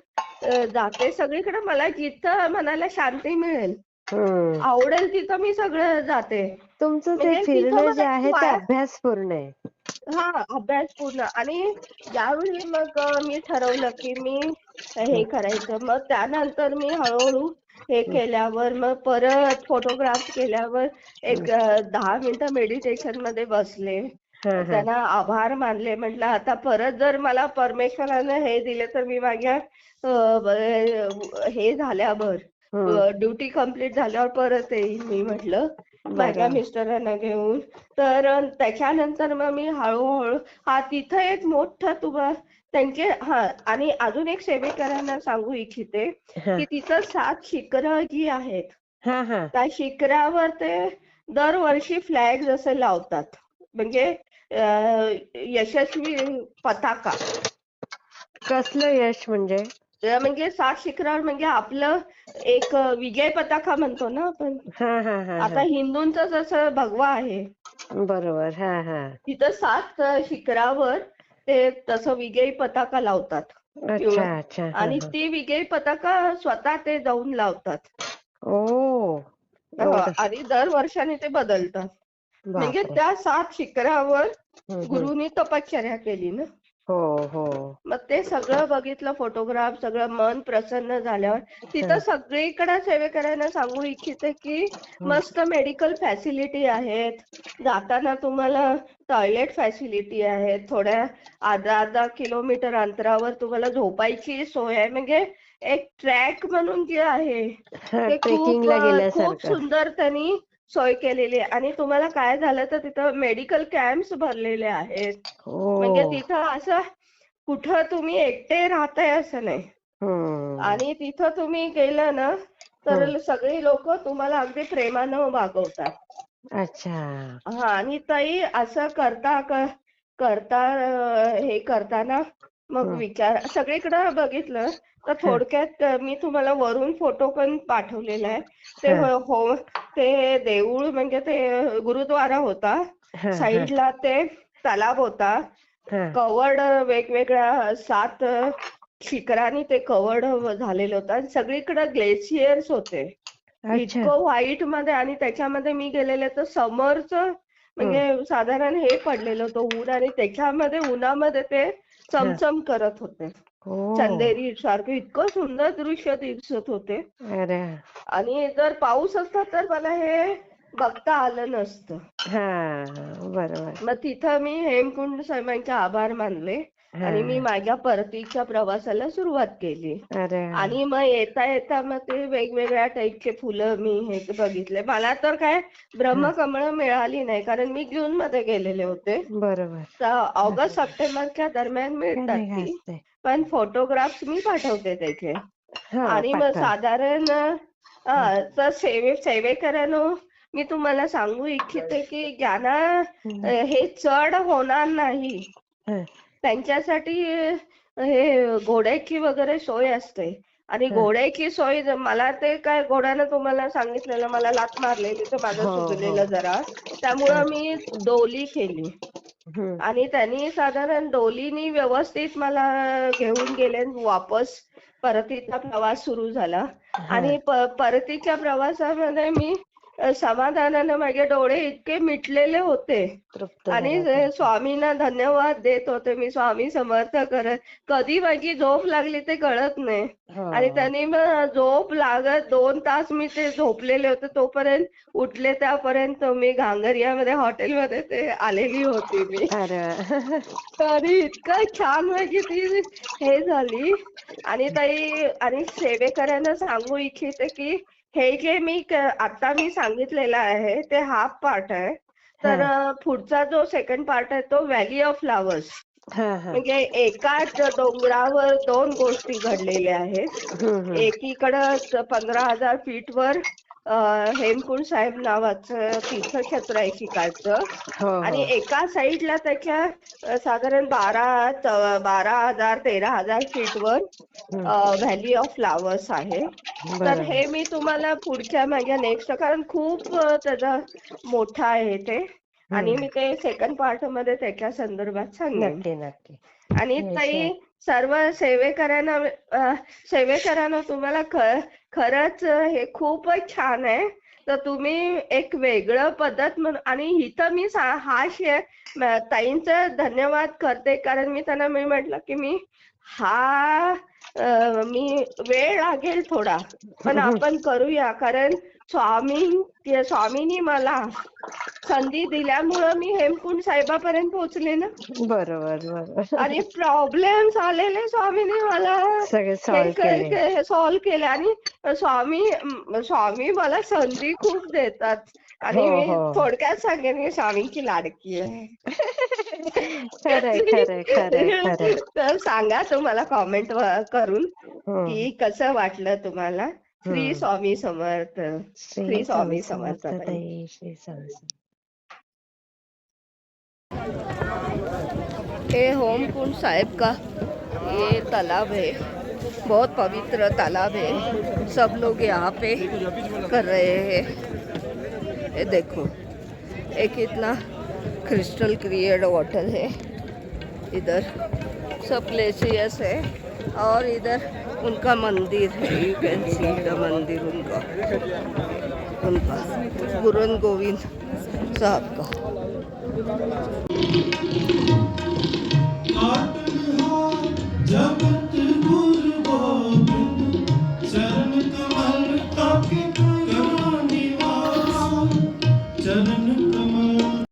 जाते सगळीकडे. मला जिथं मनाला शांती मिळेल, हम्म. आवडेल तिथं मी सगळं जाते. तुमचं ते म्हणजे तिथं फिरणं जे मला आहे ते अभ्यासपूर्ण आहे. हा अभ्यास पूर्ण. आणि ज्यावेळी मग मी ठरवलं की मी हे करायचं, मग त्यानंतर मी हळूहळू हे केल्यावर मग परत फोटोग्राफ्स केल्यावर एक 10 मिनिटं मेडिटेशन मध्ये बसले. हा हा त्यांना आभार मानले. म्हटलं आता परत जर मला परमेश्वरानं हे दिले तर मी माझ्या हे झाल्यावर हम्म. ड्युटी कंप्लीट झाल्यावर परत येईन मी म्हटलं माझ्या बरं. मिस्टरांना घेऊन. तर त्याच्यानंतर मग मी हळूहळू तिथं एक मोठं तुम्हाला त्यांचे आणि अजून एक सेवेकरांना सांगू इच्छिते हा की तिथं 7 शिखरं जी आहेत हा हा त्या शिखरावर ते दरवर्षी फ्लॅग जसे लावतात, म्हणजे यशस्वी पताका. कसलं यश म्हणजे? म्हणजे 7 शिखरावर म्हणजे आपलं एक विजय पताका म्हणतो ना आपण. हा हा हा आता हा हिंदूंचं जसं भगवा आहे, बरोबर. हा हा तिथं 7 शिखरावर ते तसं विजयी पताका लावतात अच्छा पिवळं. अच्छा. हा आणि हा ती विजयी पताका स्वतः ते जाऊन लावतात. ओ एवढं. आणि दर वर्षाने ते बदलतात. म्हणजे बापरे. त्या 7 शिखरावर हम्म. गुरुनी तपश्चर्या केली ना. हो हो. मग ते सगळं बघितलं, फोटोग्राफ, सगळं मन प्रसन्न झाल्यावर तिथं सगळीकडे सेवेकरांना सांगू इच्छिते की मस्त मेडिकल फॅसिलिटी आहेत. जाताना तुम्हाला टॉयलेट फॅसिलिटी आहे. थोड्या अर्धा किलोमीटर अंतरावर तुम्हाला झोपायची सोय आहे. म्हणजे एक ट्रॅक म्हणून जे आहे हा ते खूप ट्रेकिंगला खूप गेल्यासारखं. सुंदर त्यांनी सोय केलेली आहे. आणि तुम्हाला काय झालं तर तिथं मेडिकल कॅम्प्स भरलेले आहेत. म्हणजे ओ. तिथं असं कुठं तुम्ही एकटे राहताय असं नाही. हम्म आणि तिथं तुम्ही गेलं ना हम्म. तर सगळी लोक तुम्हाला अगदी प्रेमानं वागवतात. अच्छा. आणि ताई असं करता हे करताना मग हम्म. विचार सगळीकडे बघितलं तर हा थोडक्यात मी तुम्हाला वरून फोटो पण पाठवलेला आहे. ते हा ते देऊळ म्हणजे ते गुरुद्वारा होता. हा हा साईडला ते तलाव होता. हा. कवड वेगवेगळ्या 7 शिखरांनी ते कवड झालेलं होतं. आणि सगळीकडे ग्लेशियर्स होते. अच्छा. इतकं व्हाईट मध्ये. आणि त्याच्यामध्ये मी गेलेले तर समरचं हम्म. म्हणजे साधारण हे पडलेलं होतं ऊन. आणि त्याच्यामध्ये उन्हामध्ये ते हा. चमचम करत होते. ओ. चंदेरी सारखं इतकं सुंदर दृश्य दिसत होते. अरे. आणि जर पाऊस असता तर मला हे बघता आलं नसतं. हा बरोबर. मग तिथं मी हेमकुंड साहेबांचे आभार मानले. हा. आणि मी माझ्या परतीच्या प्रवासाला सुरुवात केली. अरे. आणि मग येता येता मग ते वेगवेगळ्या टाईपचे फुलं मी हे बघितले. मला तर काय हा. ब्रह्मकमळ मिळाली नाही कारण मी जून मध्ये गेलेले होते. बरोबर. तर ऑगस्ट सप्टेंबरच्या दरम्यान काय मिळतात नाही ती. घासते. पण फोटोग्राफ्स मी पाठवते त्याचे. हा आणि मग पाठवा. साधारण तर सेवेकरांनो मी तुम्हाला सांगू इच्छिते की ज्यांना हे चढ होणार नाही हा त्यांच्यासाठी हे घोड्याची वगैरे सोय असते. आणि हा. घोड्याची सोय मला ते काय घोड्यानं तुम्हाला सांगितलेलं मला लाथ मारलेली तर माझं हो हो. सुजलेलं जरा. हा. त्यामुळं मी डोली केली. हम्म. आणि त्यांनी साधारण डोलीनी व्यवस्थित मला घेऊन गेले वापस. परतीचा प्रवास सुरू झाला. हा. आणि परतीच्या प्रवासामध्ये मी समाधानाने माझे डोळे इतके मिटलेले होते. तृप्त आणि झाला तुमचा. स्वामींना धन्यवाद देत होते मी. स्वामी समर्थ करत कधी माझी झोप लागली ते कळत नाही. हो. आणि त्यांनी मग झोप लागत 2 तास मी ते झोपलेले होते. तोपर्यंत उठले त्यापर्यंत मी घांगरियामध्ये हॉटेलमध्ये ते आलेली होती मी. अरे. तरी इतकं छान माझी ती हे झाली. आणि ताई आणि सेवेकरांना सांगू इच्छिते की हे जे आता मी सांगितलेलं आहे ते हाफ पार्ट आहे. हा तर पुढचा जो सेकंड पार्ट आहे तो व्हॅली ऑफ फ्लॉवर्स. हा हा. म्हणजे एकाच डोंगरावर 2 गोष्टी घडलेल्या आहेत. हम्म. एकीकडं 15,000 फीटवर हेमकुंड साहेब नावाचं तीर्थक्षेत्र आहे शिकायचं. हो आणि हो. एका साईडला त्याच्या साधारण 12,000 13,000 फीटवर व्हॅली ऑफ फ्लॉवर्स आहे. तर बरोबर. हे मी तुम्हाला पुढच्या माझ्या नेक्स्ट कारण खूप त्याचा मोठा आहे ते. आणि हम्म. मी ते सेकंड पार्ट मध्ये त्याच्या संदर्भात सांगेन. नक्की नक्की. आणि Yes, ताई yes. सर्व सेवेकरांना तुम्हाला खरंच हे खूपच छान आहे. तर तुम्ही एक वेगळं पद्धत आणि इथं मी ताईंचं धन्यवाद करते, कारण मी त्यांना म्हटलं की मी वेळ लागेल थोडा, पण आपण करूया, कारण स्वामींनी मला संधी दिल्यामुळं मी हेमकुंड साहेबापर्यंत पोहोचले ना. बरोबर बरोबर. आणि प्रॉब्लेम्स आलेले स्वामींनी मला सगळे सॉल्व्ह केले. सॉल्व्ह केले. आणि स्वामी मला संधी खूप देतात. आणि हो मी हो. थोडक्यात सांगेन की स्वामींची लाडकी आहे. खरंय खरंय खरंय खरंय. तर सांगा तुम्हाला कॉमेंट करून हम्म की कसं वाटलं तुम्हाला. श्री हम्म. स्वामी समर्थ. श्री श्री स्वामी स्वामी समर्थ समर्थ ताई. ताई. श्री स्वामी समर्थ. ये हेमकुंड साहिब का ये तालाब है, बहुत पवित्र तालाब है. सब लोग यहाँ पे कर रहे हैं. ये देखो, एक इतना क्रिस्टल क्लियर वाटर है. इधर सब ग्लेशियर्स है और इधर उनका मंदिर है. यू कैन सी द मंदिर उनका गुरु गोविंद साहब का. जब